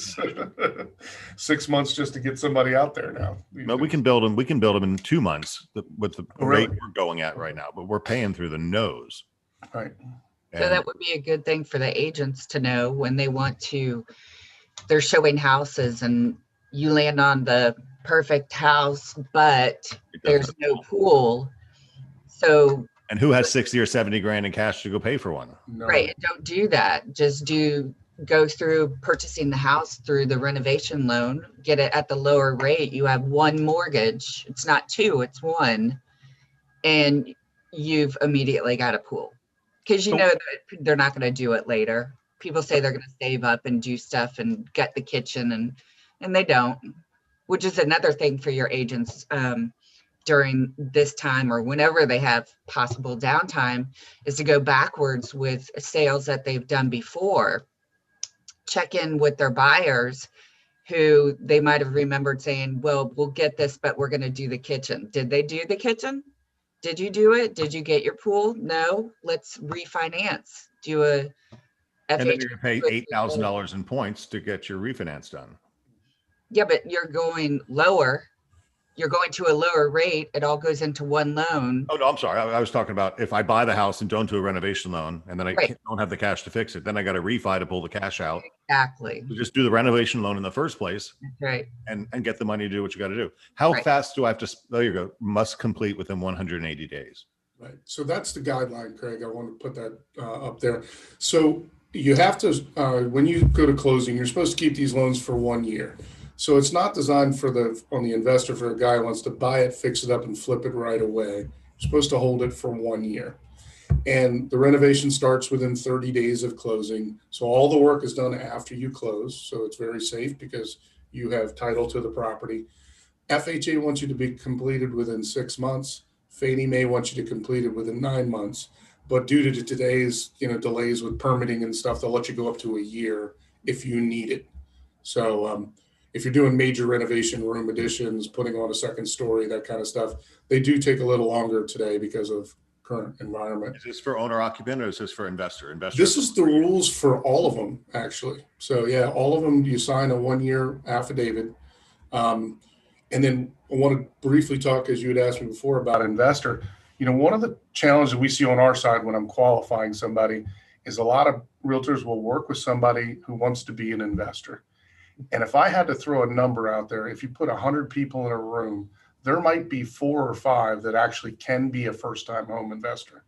6 months just to get somebody out there now. No, we can build them. We can build them in 2 months with the really? rate we're going at right now, but we're paying through the nose. Right. So that would be a good thing for the agents to know when they want to, they're showing houses and you land on the perfect house, but there's no pool. So. And who has 60 or 70 grand in cash to go pay for one? No. Right. Don't do that. Just go through purchasing the house through the renovation loan, get it at the lower rate. You have one mortgage. It's not two, it's one. And you've immediately got a pool. Because you know that they're not going to do it later. People say they're going to save up and do stuff and get the kitchen and they don't, which is another thing for your agents during this time or whenever they have possible downtime is to go backwards with sales that they've done before. Check in with their buyers who they might have remembered saying, well, we'll get this, but we're going to do the kitchen. Did they do the kitchen? Did you do it? Did you get your pool? No, let's refinance. Do a FHA. And then you're going to pay $8,000 in points to get your refinance done. Yeah, but you're going lower. You're going to a lower rate. It all goes into one loan. Oh, no, I'm sorry. I was talking about if I buy the house and don't do a renovation loan and then I don't have the cash to fix it, then I got to refi to pull the cash out. Exactly. So just do the renovation loan in the first place. That's right. And get the money to do what you got to do. How fast do I have to, there you go, must complete within 180 days. Right. So that's the guideline, Craig. I want to put that up there. So you have to, when you go to closing, you're supposed to keep these loans for 1 year. So it's not designed on the investor for a guy who wants to buy it, fix it up and flip it right away. You're supposed to hold it for 1 year. And the renovation starts within 30 days of closing. So all the work is done after you close. So it's very safe because you have title to the property. FHA wants you to be completed within 6 months. Fannie Mae wants you to complete it within 9 months. But due to today's delays with permitting and stuff, they'll let you go up to a year if you need it. So if you're doing major renovation, room additions, putting on a second story, that kind of stuff, they do take a little longer today because of current environment. Is this for owner occupant or is this for investor? This is the rules for all of them, actually. So yeah, all of them, you sign a 1 year affidavit. And then I want to briefly talk, as you had asked me before, about investor. One of the challenges we see on our side when I'm qualifying somebody is a lot of realtors will work with somebody who wants to be an investor. And if I had to throw a number out there, if you put 100 people in a room, there might be 4 or 5 that actually can be a first-time home investor.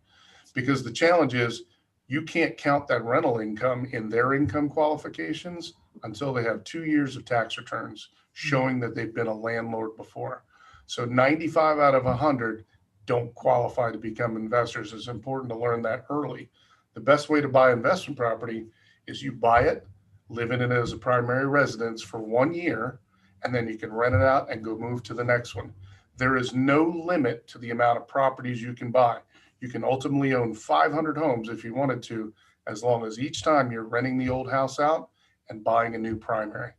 Because the challenge is you can't count that rental income in their income qualifications until they have 2 years of tax returns showing that they've been a landlord before. So 95 out of 100 don't qualify to become investors. It's important to learn that early. The best way to buy investment property is you buy it, live in it as a primary residence for 1 year, and then you can rent it out and go move to the next one. There is no limit to the amount of properties you can buy. You can ultimately own 500 homes if you wanted to, as long as each time you're renting the old house out and buying a new primary.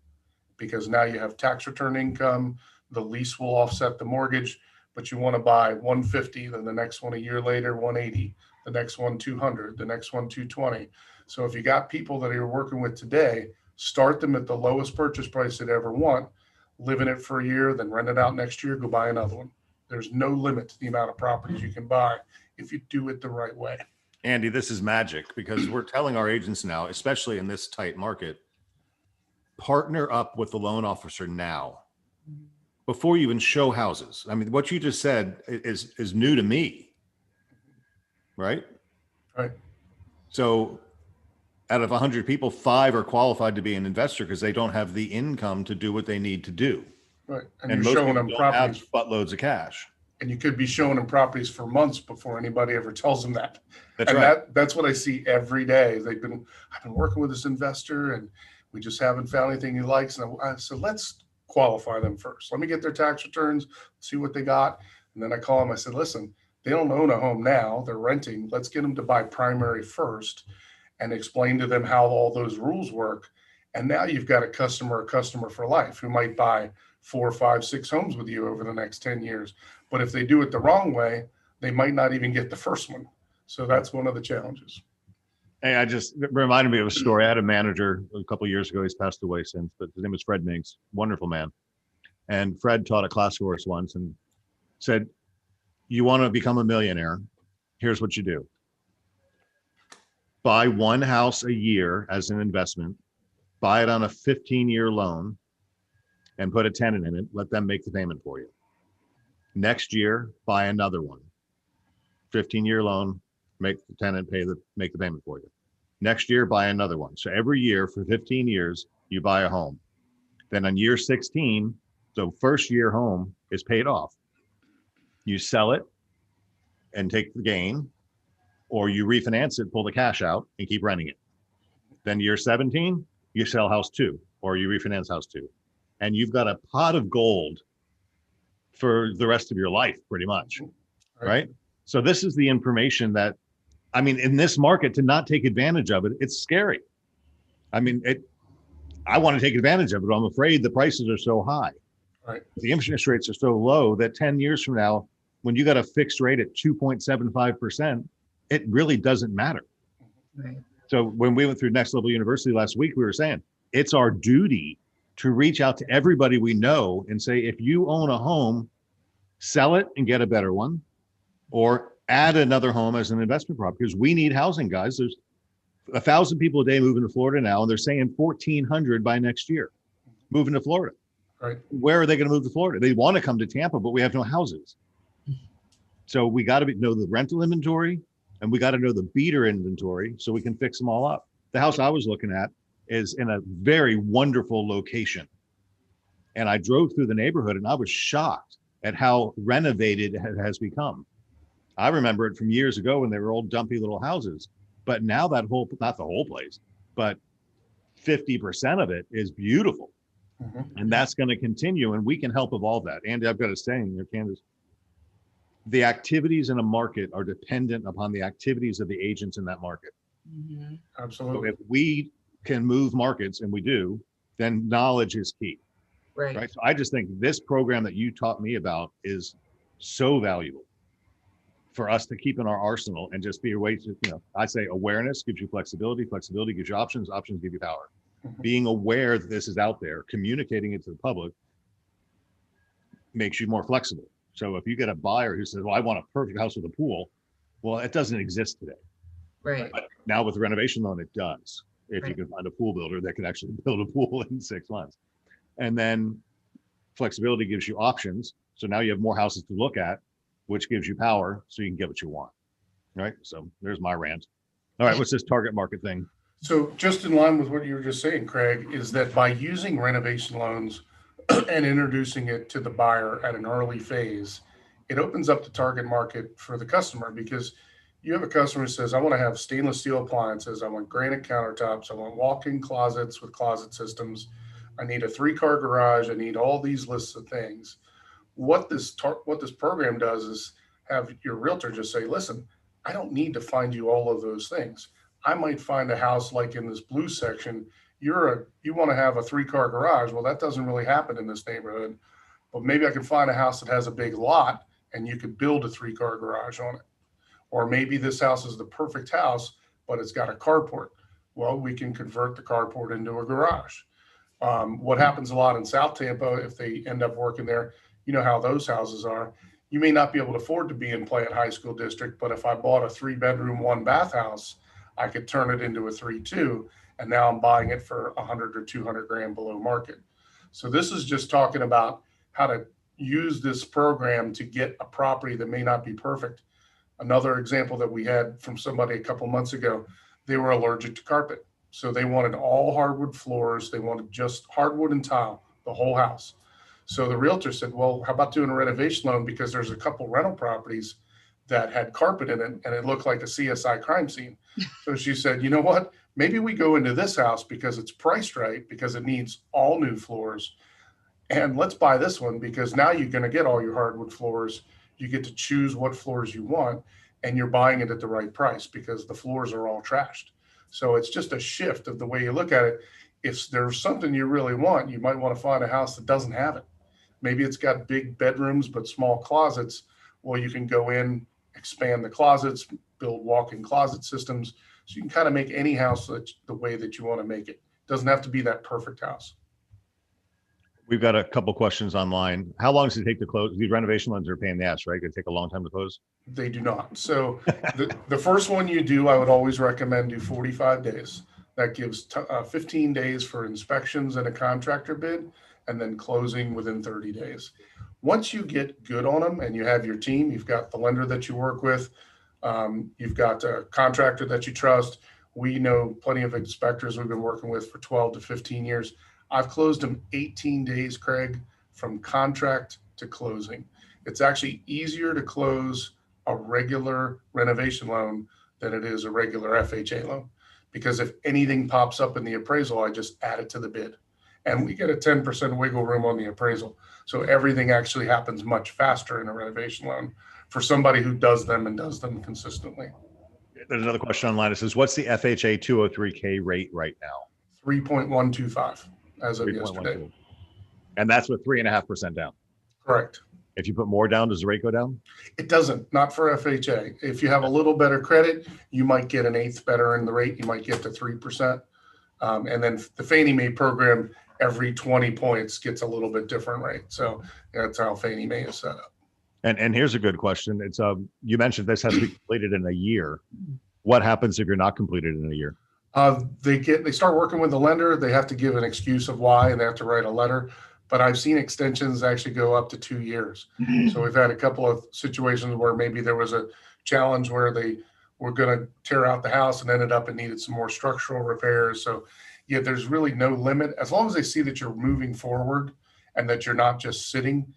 Because now you have tax return income, the lease will offset the mortgage, but you want to buy 150, then the next one a year later, 180, the next one 200, the next one 220. So if you got people that you're working with today, start them at the lowest purchase price they'd ever want, live in it for a year, then rent it out next year, go buy another one. There's no limit to the amount of properties you can buy if you do it the right way. Andy, this is magic because we're telling our agents now, especially in this tight market, partner up with the loan officer now before you even show houses. I mean, what you just said is new to me, right? Right. So out of 100 people, 5 are qualified to be an investor because they don't have the income to do what they need to do. Right. And And you're most showing people them don't have properties, buttloads of cash. and you could be showing them properties for months before anybody ever tells them that. That's And right. that's what I see every day. I've been working with this investor and we just haven't found anything he likes. And I said, let's qualify them first. Let me get their tax returns, see what they got. And then I call them. I said, listen, they don't own a home now. They're renting. Let's get them to buy primary first and explain to them how all those rules work. And now you've got a customer for life who might buy 4, 5, 6 homes with you over the next 10 years. But if they do it the wrong way, they might not even get the first one. So that's one of the challenges. Hey, I just it reminded me of a story. I had a manager a couple of years ago. He's passed away since, but his name was Fred Minks, wonderful man. And Fred taught a class for us once and said, you want to become a millionaire? Here's what you do. Buy one house a year as an investment, buy it on a 15-year loan, and put a tenant in it. Let them make the payment for you. Next year, buy another one. 15-year loan, make the tenant make the payment for you. Next year, buy another one. So every year for 15 years, you buy a home. Then on year 16, so first year home is paid off. You sell it and take the gain, or you refinance it, pull the cash out and keep renting it. Then year 17, you sell house 2 or you refinance house 2. And you've got a pot of gold for the rest of your life, pretty much, right? So this is the information that, I mean, in this market, to not take advantage of it, it's scary. I mean, I want to take advantage of it, but I'm afraid the prices are so high. Right. The interest rates are so low that 10 years from now, when you got a fixed rate at 2.75%, it really doesn't matter. Right. So when we went through Next Level University last week, we were saying it's our duty to reach out to everybody we know and say, if you own a home, sell it and get a better one, or add another home as an investment property, because we need housing, guys. There's 1,000 people a day moving to Florida now, and they're saying 1,400 by next year moving to Florida. Right. Where are they going to move to Florida? They want to come to Tampa, but we have no houses. So we got to know the rental inventory, and we got to know the beater inventory so we can fix them all up. The house I was looking at is in a very wonderful location. And I drove through the neighborhood and I was shocked at how renovated it has become. I remember it from years ago when they were old dumpy little houses, but now that whole, not the whole place, but 50% of it is beautiful. Mm-hmm. And that's going to continue, and we can help evolve that. Andy, I've got a saying there, Candace. The activities in a market are dependent upon the activities of the agents in that market. Mhm. So Absolutely. if we can move markets, and we do, then knowledge is key, Right. right? So I just think this program that you taught me about is so valuable for us to keep in our arsenal and just be a way to, I say awareness gives you flexibility, flexibility gives you options, options give you power. Mhm. Being aware that this is out there, communicating it to the public makes you more flexible. So if you get a buyer who says, well, I want a perfect house with a pool, well, it doesn't exist today. Right. But now with the renovation loan, it does. If you Right. can find a pool builder that can actually build a pool in 6 months. And then flexibility gives you options. So now you have more houses to look at, which gives you power so you can get what you want. Right. So there's my rant. All right. What's this target market thing? So just in line with what you were just saying, Craig, is that by using renovation loans and introducing it to the buyer at an early phase, it opens up the target market for the customer, because you have a customer who says, I want to have stainless steel appliances. I want granite countertops. I want walk-in closets with closet systems. I need a 3-car garage. I need all these lists of things. What this program does is have your realtor just say, listen, I don't need to find you all of those things. I might find a house like in this blue section. You want to have a 3-car garage. Well, that doesn't really happen in this neighborhood, but maybe I can find a house that has a big lot and you could build a 3-car garage on it. Or maybe this house is the perfect house, but it's got a carport. Well, we can convert the carport into a garage. What happens a lot in South Tampa, if they end up working there, you know how those houses are. You may not be able to afford to be in Plant High School District, but if I bought a 3-bedroom, 1-bath house, I could turn it into a 3-2, and now I'm buying it for 100 or 200 grand below market. So this is just talking about how to use this program to get a property that may not be perfect. Another example that we had from somebody a couple months ago, they were allergic to carpet. So they wanted all hardwood floors. They wanted just hardwood and tile, the whole house. So the realtor said, well, how about doing a renovation loan? Because there's a couple rental properties that had carpet in it and it looked like a CSI crime scene. So she said, you know what? Maybe we go into this house because it's priced right, because it needs all new floors. And let's buy this one because now you're going to get all your hardwood floors. You get to choose what floors you want, and you're buying it at the right price because the floors are all trashed. So it's just a shift of the way you look at it. If there's something you really want, you might want to find a house that doesn't have it. Maybe it's got big bedrooms, but small closets. Well, you can go in, expand the closets, build walk-in closet systems. So you can kind of make any house the way that you want to make it. It doesn't have to be that perfect house. We've got a couple questions online. How long does it take to close? These renovation loans are a pain in the ass, right? They take a long time to close. They do not. So the first one you do, I would always recommend do 45 days. That gives 15 days for inspections and a contractor bid, and then closing within 30 days. Once you get good on them and you have your team, you've got the lender that you work with, you've got a contractor that you trust. We know plenty of inspectors we've been working with for 12 to 15 years. I've closed them 18 days, Craig, from contract to closing. It's actually easier to close a regular renovation loan than it is a regular FHA loan. Because if anything pops up in the appraisal, I just add it to the bid. And we get a 10% wiggle room on the appraisal. So everything actually happens much faster in a renovation loan for somebody who does them and does them consistently. There's another question online. It says, what's the FHA 203K rate right now? 3.125 as of yesterday. 3.12. And that's with 3.5% down. Correct. If you put more down, does the rate go down? It doesn't, not for FHA. If you have a little better credit, you might get an eighth better in the rate. You might get to 3%. And then the Fannie Mae program, every 20 points gets a little bit different rate. So that's how Fannie Mae is set up. And here's a good question. It's you mentioned this has to be completed in a year. What happens if you're not completed in a year? They start working with the lender. They have to give an excuse of why, and they have to write a letter. But I've seen extensions actually go up to 2 years. So we've had a couple of situations where maybe there was a challenge where they were going to tear out the house and ended up it needed some more structural repairs. So yeah, there's really no limit. As long as they see that you're moving forward and that you're not just sitting,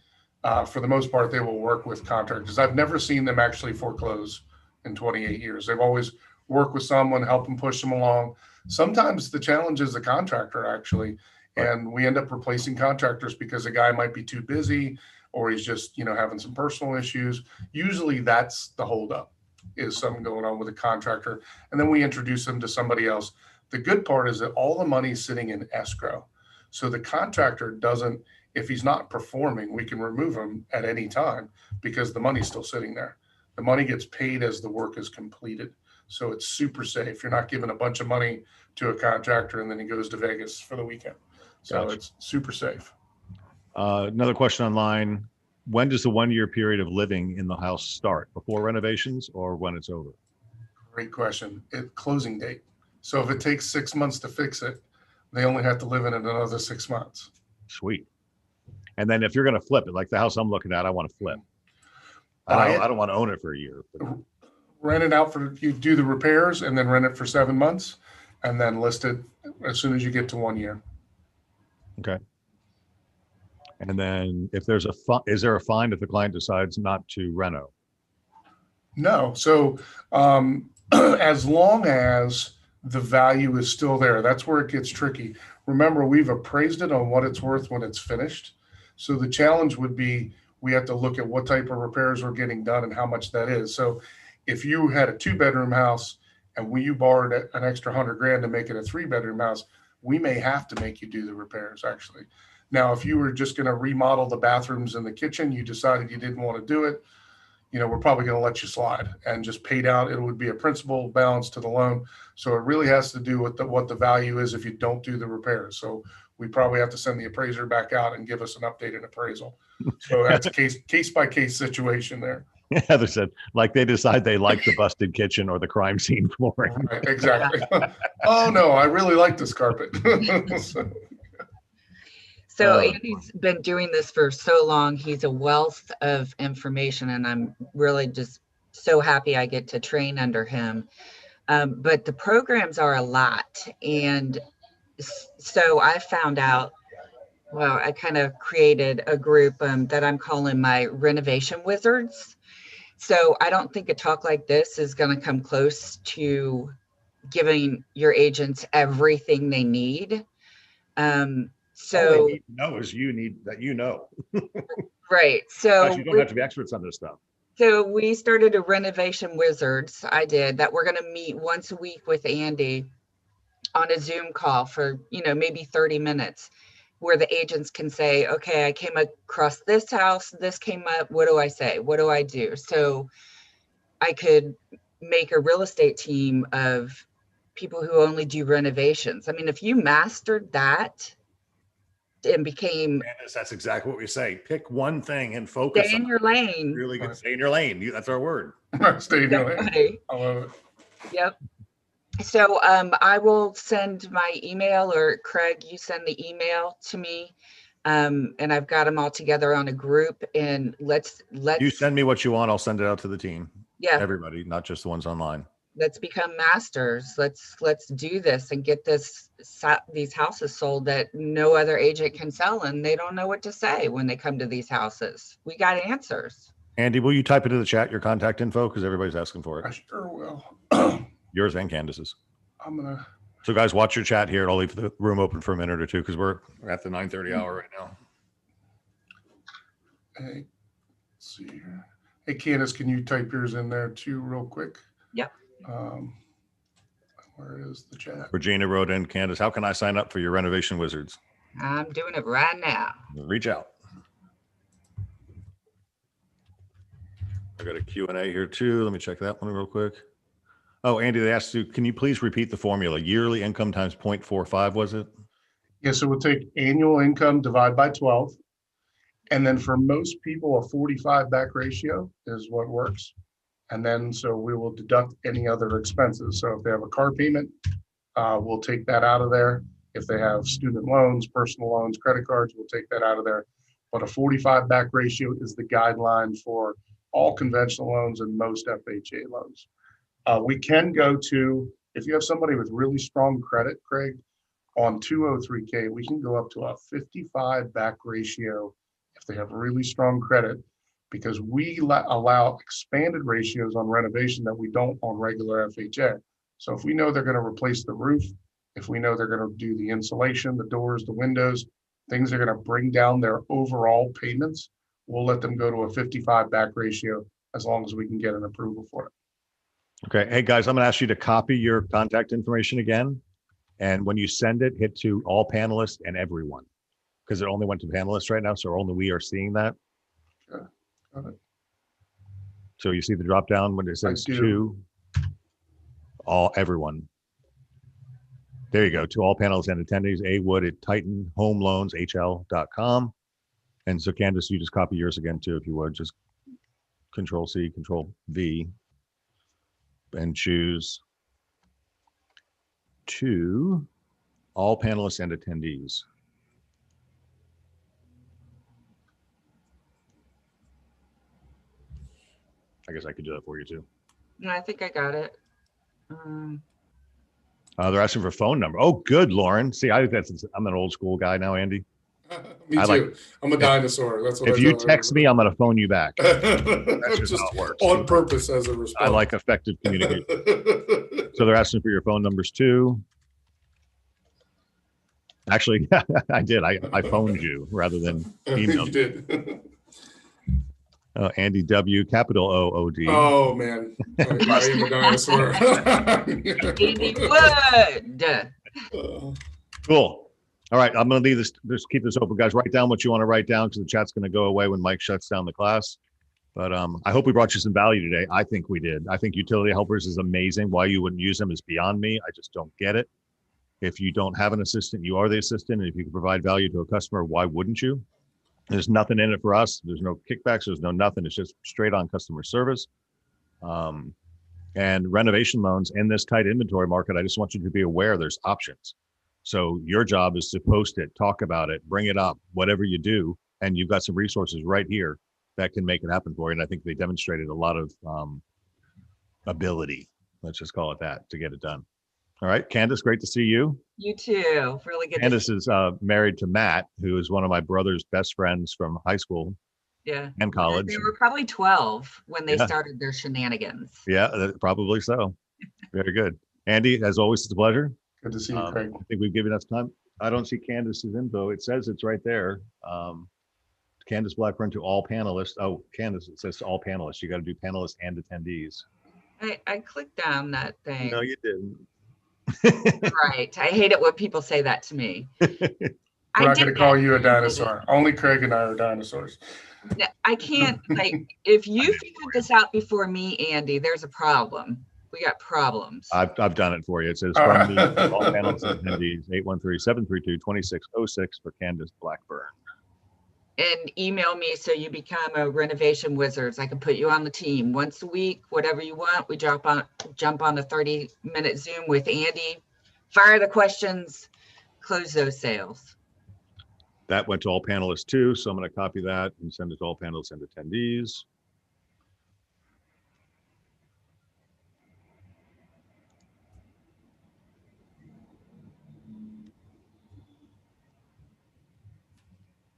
for the most part, they will work with contractors. I've never seen them actually foreclose in 28 years. They've always worked with someone, help them push them along. Sometimes the challenge is the contractor actually. And we end up replacing contractors because the guy might be too busy or he's just, having some personal issues. Usually that's the holdup, is something going on with a contractor. And then we introduce them to somebody else. The good part is that all the money's sitting in escrow. So the contractor doesn't, if he's not performing, we can remove him at any time because the money's still sitting there. The money gets paid as the work is completed. So it's super safe. You're not giving a bunch of money to a contractor and then he goes to Vegas for the weekend. So Gotcha. It's super safe. Another question online. When does the 1 year period of living in the house start? Before renovations or when it's over? Great question. Closing date. So if it takes 6 months to fix it, they only have to live in it another 6 months. Sweet. And then if you're going to flip it, like the house I'm looking at, I want to flip. I don't want to own it for a year. But... Rent it out you do the repairs and then rent it for 7 months and then list it as soon as you get to 1 year. Okay. And then if there's is there a fine if the client decides not to reno? No. So as long as the value is still there, that's where it gets tricky. Remember, we've appraised it on what it's worth when it's finished. So the challenge would be we have to look at what type of repairs we're getting done and how much that is. So if you had a 2-bedroom house and you borrowed an extra $100,000 to make it a 3-bedroom house, we may have to make you do the repairs actually. Now, if you were just going to remodel the bathrooms and the kitchen, you decided you didn't want to do it, we're probably going to let you slide and just pay down. It would be a principal balance to the loan. So it really has to do with what the value is if you don't do the repairs. So we probably have to send the appraiser back out and give us an updated appraisal. So that's a case by case situation there. Heather said, like they decide they like the busted kitchen or the crime scene flooring. Right, exactly. Oh no, I really like this carpet. So Andy's been doing this for so long. He's a wealth of information, and I'm really just so happy I get to train under him. But the programs are a lot. And so I found out, well, I kind of created a group that I'm calling my renovation wizards. So I don't think a talk like this is going to come close to giving your agents everything they need. All they So, need to know is you need that, right. Guys, So you don't have to be experts on this stuff. So we started a renovation wizards. I did that. We're going to meet once a week with Andy on a Zoom call for, maybe 30 minutes where the agents can say, okay, I came across this house. This came up. What do I say? What do I do? So I could make a real estate team of people who only do renovations. I mean, if you mastered that and became That's exactly what we say. Pick one thing and focus stay in on your lane. really good. Stay in your lane. That's our word. Stay in your lane. Right. I love it. Yep. So I will send my email, or Craig, you send the email to me. And I've got them all together on a group, and let's You send me what you want. I'll send it out to the team. Yeah, Everybody, not just the ones online. let's become masters. Let's do this and get these houses sold that no other agent can sell, and they don't know what to say when they come to these houses. We got answers. Andy, will you type into the chat your contact info? Because everybody's asking for I it. sure will. Yours and Candace's. I'm gonna. So guys, watch your chat here. I'll leave the room open for a minute or two because we're at the 9:30 hour right now. Hey, let's see here. Hey, Candace, can you type yours in there too, real quick? Yep. Where is the chat? Regina wrote in, Candace, how can I sign up for your renovation wizards? I'm doing it right now. Reach out. I got a Q&A here too. Let me check that one real quick. Oh, Andy, they asked you, can you please repeat the formula? Yearly income times 0.45, was it? Yeah, so we'll take annual income divide by 12. And then for most people, a 45 back ratio is what works. And then, so we will deduct any other expenses. So if they have a car payment, we'll take that out of there. If they have student loans, personal loans, credit cards, we'll take that out of there. But a 45 back ratio is the guideline for all conventional loans and most FHA loans. We can go to, if you have somebody with really strong credit, Craig, on 203K, we can go up to a 55 back ratio if they have really strong credit, because we allow expanded ratios on renovation that we don't on regular FHA. So if we know they're going to replace the roof, if we know they're going to do the insulation, the doors, the windows, things are going to bring down their overall payments, we'll let them go to a 55 back ratio as long as we can get an approval for it. Okay. Hey guys, I'm going to ask you to copy your contact information again. And when you send it, hit to all panelists and everyone, because it only went to panelists right now. So only we are seeing that. Okay. Got it. So you see the drop down when it says I do. to everyone. There you go. To all panelists and attendees, A Wood at TitanHomeLoansHL.com. And so Candace, you just copy yours again too, if you would. Just Control C, Control V, and choose to all panelists and attendees. I guess I could do that for you too. No, I think I got it. They're asking for a phone number. Oh, good, Lauren. See, I'm an old school guy now, Andy. Me too. I'm a dinosaur. That's what if you text me, I'm going to phone you back. That's just how it works. on purpose as a response. I like effective communication. So they're asking for your phone numbers too. Actually, I did. I phoned you rather than emailed. You did. Andy W, capital OOD. Oh man, I am a dinosaur. Andy Wood. Cool. All right, I'm going to leave this. Just keep this open, guys. Write down what you want to write down because the chat's going to go away when Mike shuts down the class. But I hope we brought you some value today. I think we did. I think Utility Helpers is amazing. Why you wouldn't use them is beyond me. I just don't get it. If you don't have an assistant, you are the assistant. And if you can provide value to a customer, why wouldn't you? There's nothing in it for us. There's no kickbacks. There's no nothing. It's just straight on customer service. And renovation loans in this tight inventory market, I just want you to be aware there's options. So your job is to post it, talk about it, bring it up, whatever you do. And you've got some resources right here that can make it happen for you. And I think they demonstrated a lot of ability. Let's just call it that to get it done. All right, Candace, great to see you. You too. Really good. Candace is married to Matt, who is one of my brother's best friends from high school Yeah. and college. They were probably 12 when they Yeah. started their shenanigans. Yeah, probably so. Very good. Andy, as always, it's a pleasure. Good to see you, Craig. I think we've given us time. I don't see Candace's info. It says it's right there. Candace Blackburn to all panelists. Oh, Candace, it says to all panelists. You got to do panelists and attendees. I clicked down that thing. No, you didn't. Right. I hate it when people say that to me. We're not going to did call that. you a dinosaur. Only Craig and I are dinosaurs. No, I can't, like, if you figured this out before me, Andy, there's a problem. We got problems. I've done it for you. It says All from right. me to all panelists and attendees, 813-732-2606 for Candace Blackburn. And email me so you become a renovation wizards. I can put you on the team once a week, whatever you want. We jump on a 30-minute Zoom with Andy, fire the questions, close those sales. That went to all panelists too, so I'm going to copy that and send it to all panelists and attendees.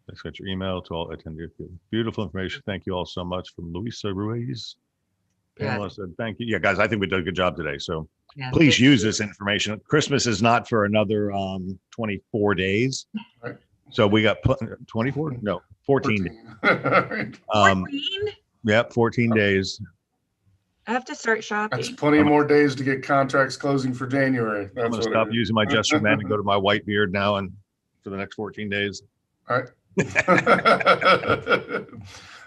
Let's get your email to all attendees. Beautiful information. Thank you all so much from Luisa Ruiz. Yeah. Panelist said, thank you. Yeah, guys, I think we did a good job today. So Yeah, please thank use you. this information. Christmas is not for another 24 days. Right. So we got 24? No, 14 days. 14. 14? Yep, 14 days. I have to start shopping. That's plenty more days to get contracts closing for January. I'm That's gonna what stop it is. using my gesture man and go to my white beard now and for the next 14 days. All right.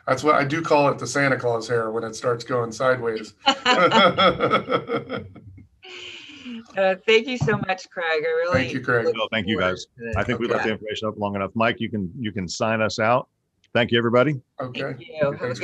That's what I do call it, the Santa Claus hair, when it starts going sideways. Thank you so much, Craig. I really Thank you, Craig. look Well, thank you, forward guys. to this. I think we left Okay. the information up long enough. Mike, you can sign us out. Thank you, everybody. Okay. Thank you. Have a Thanks.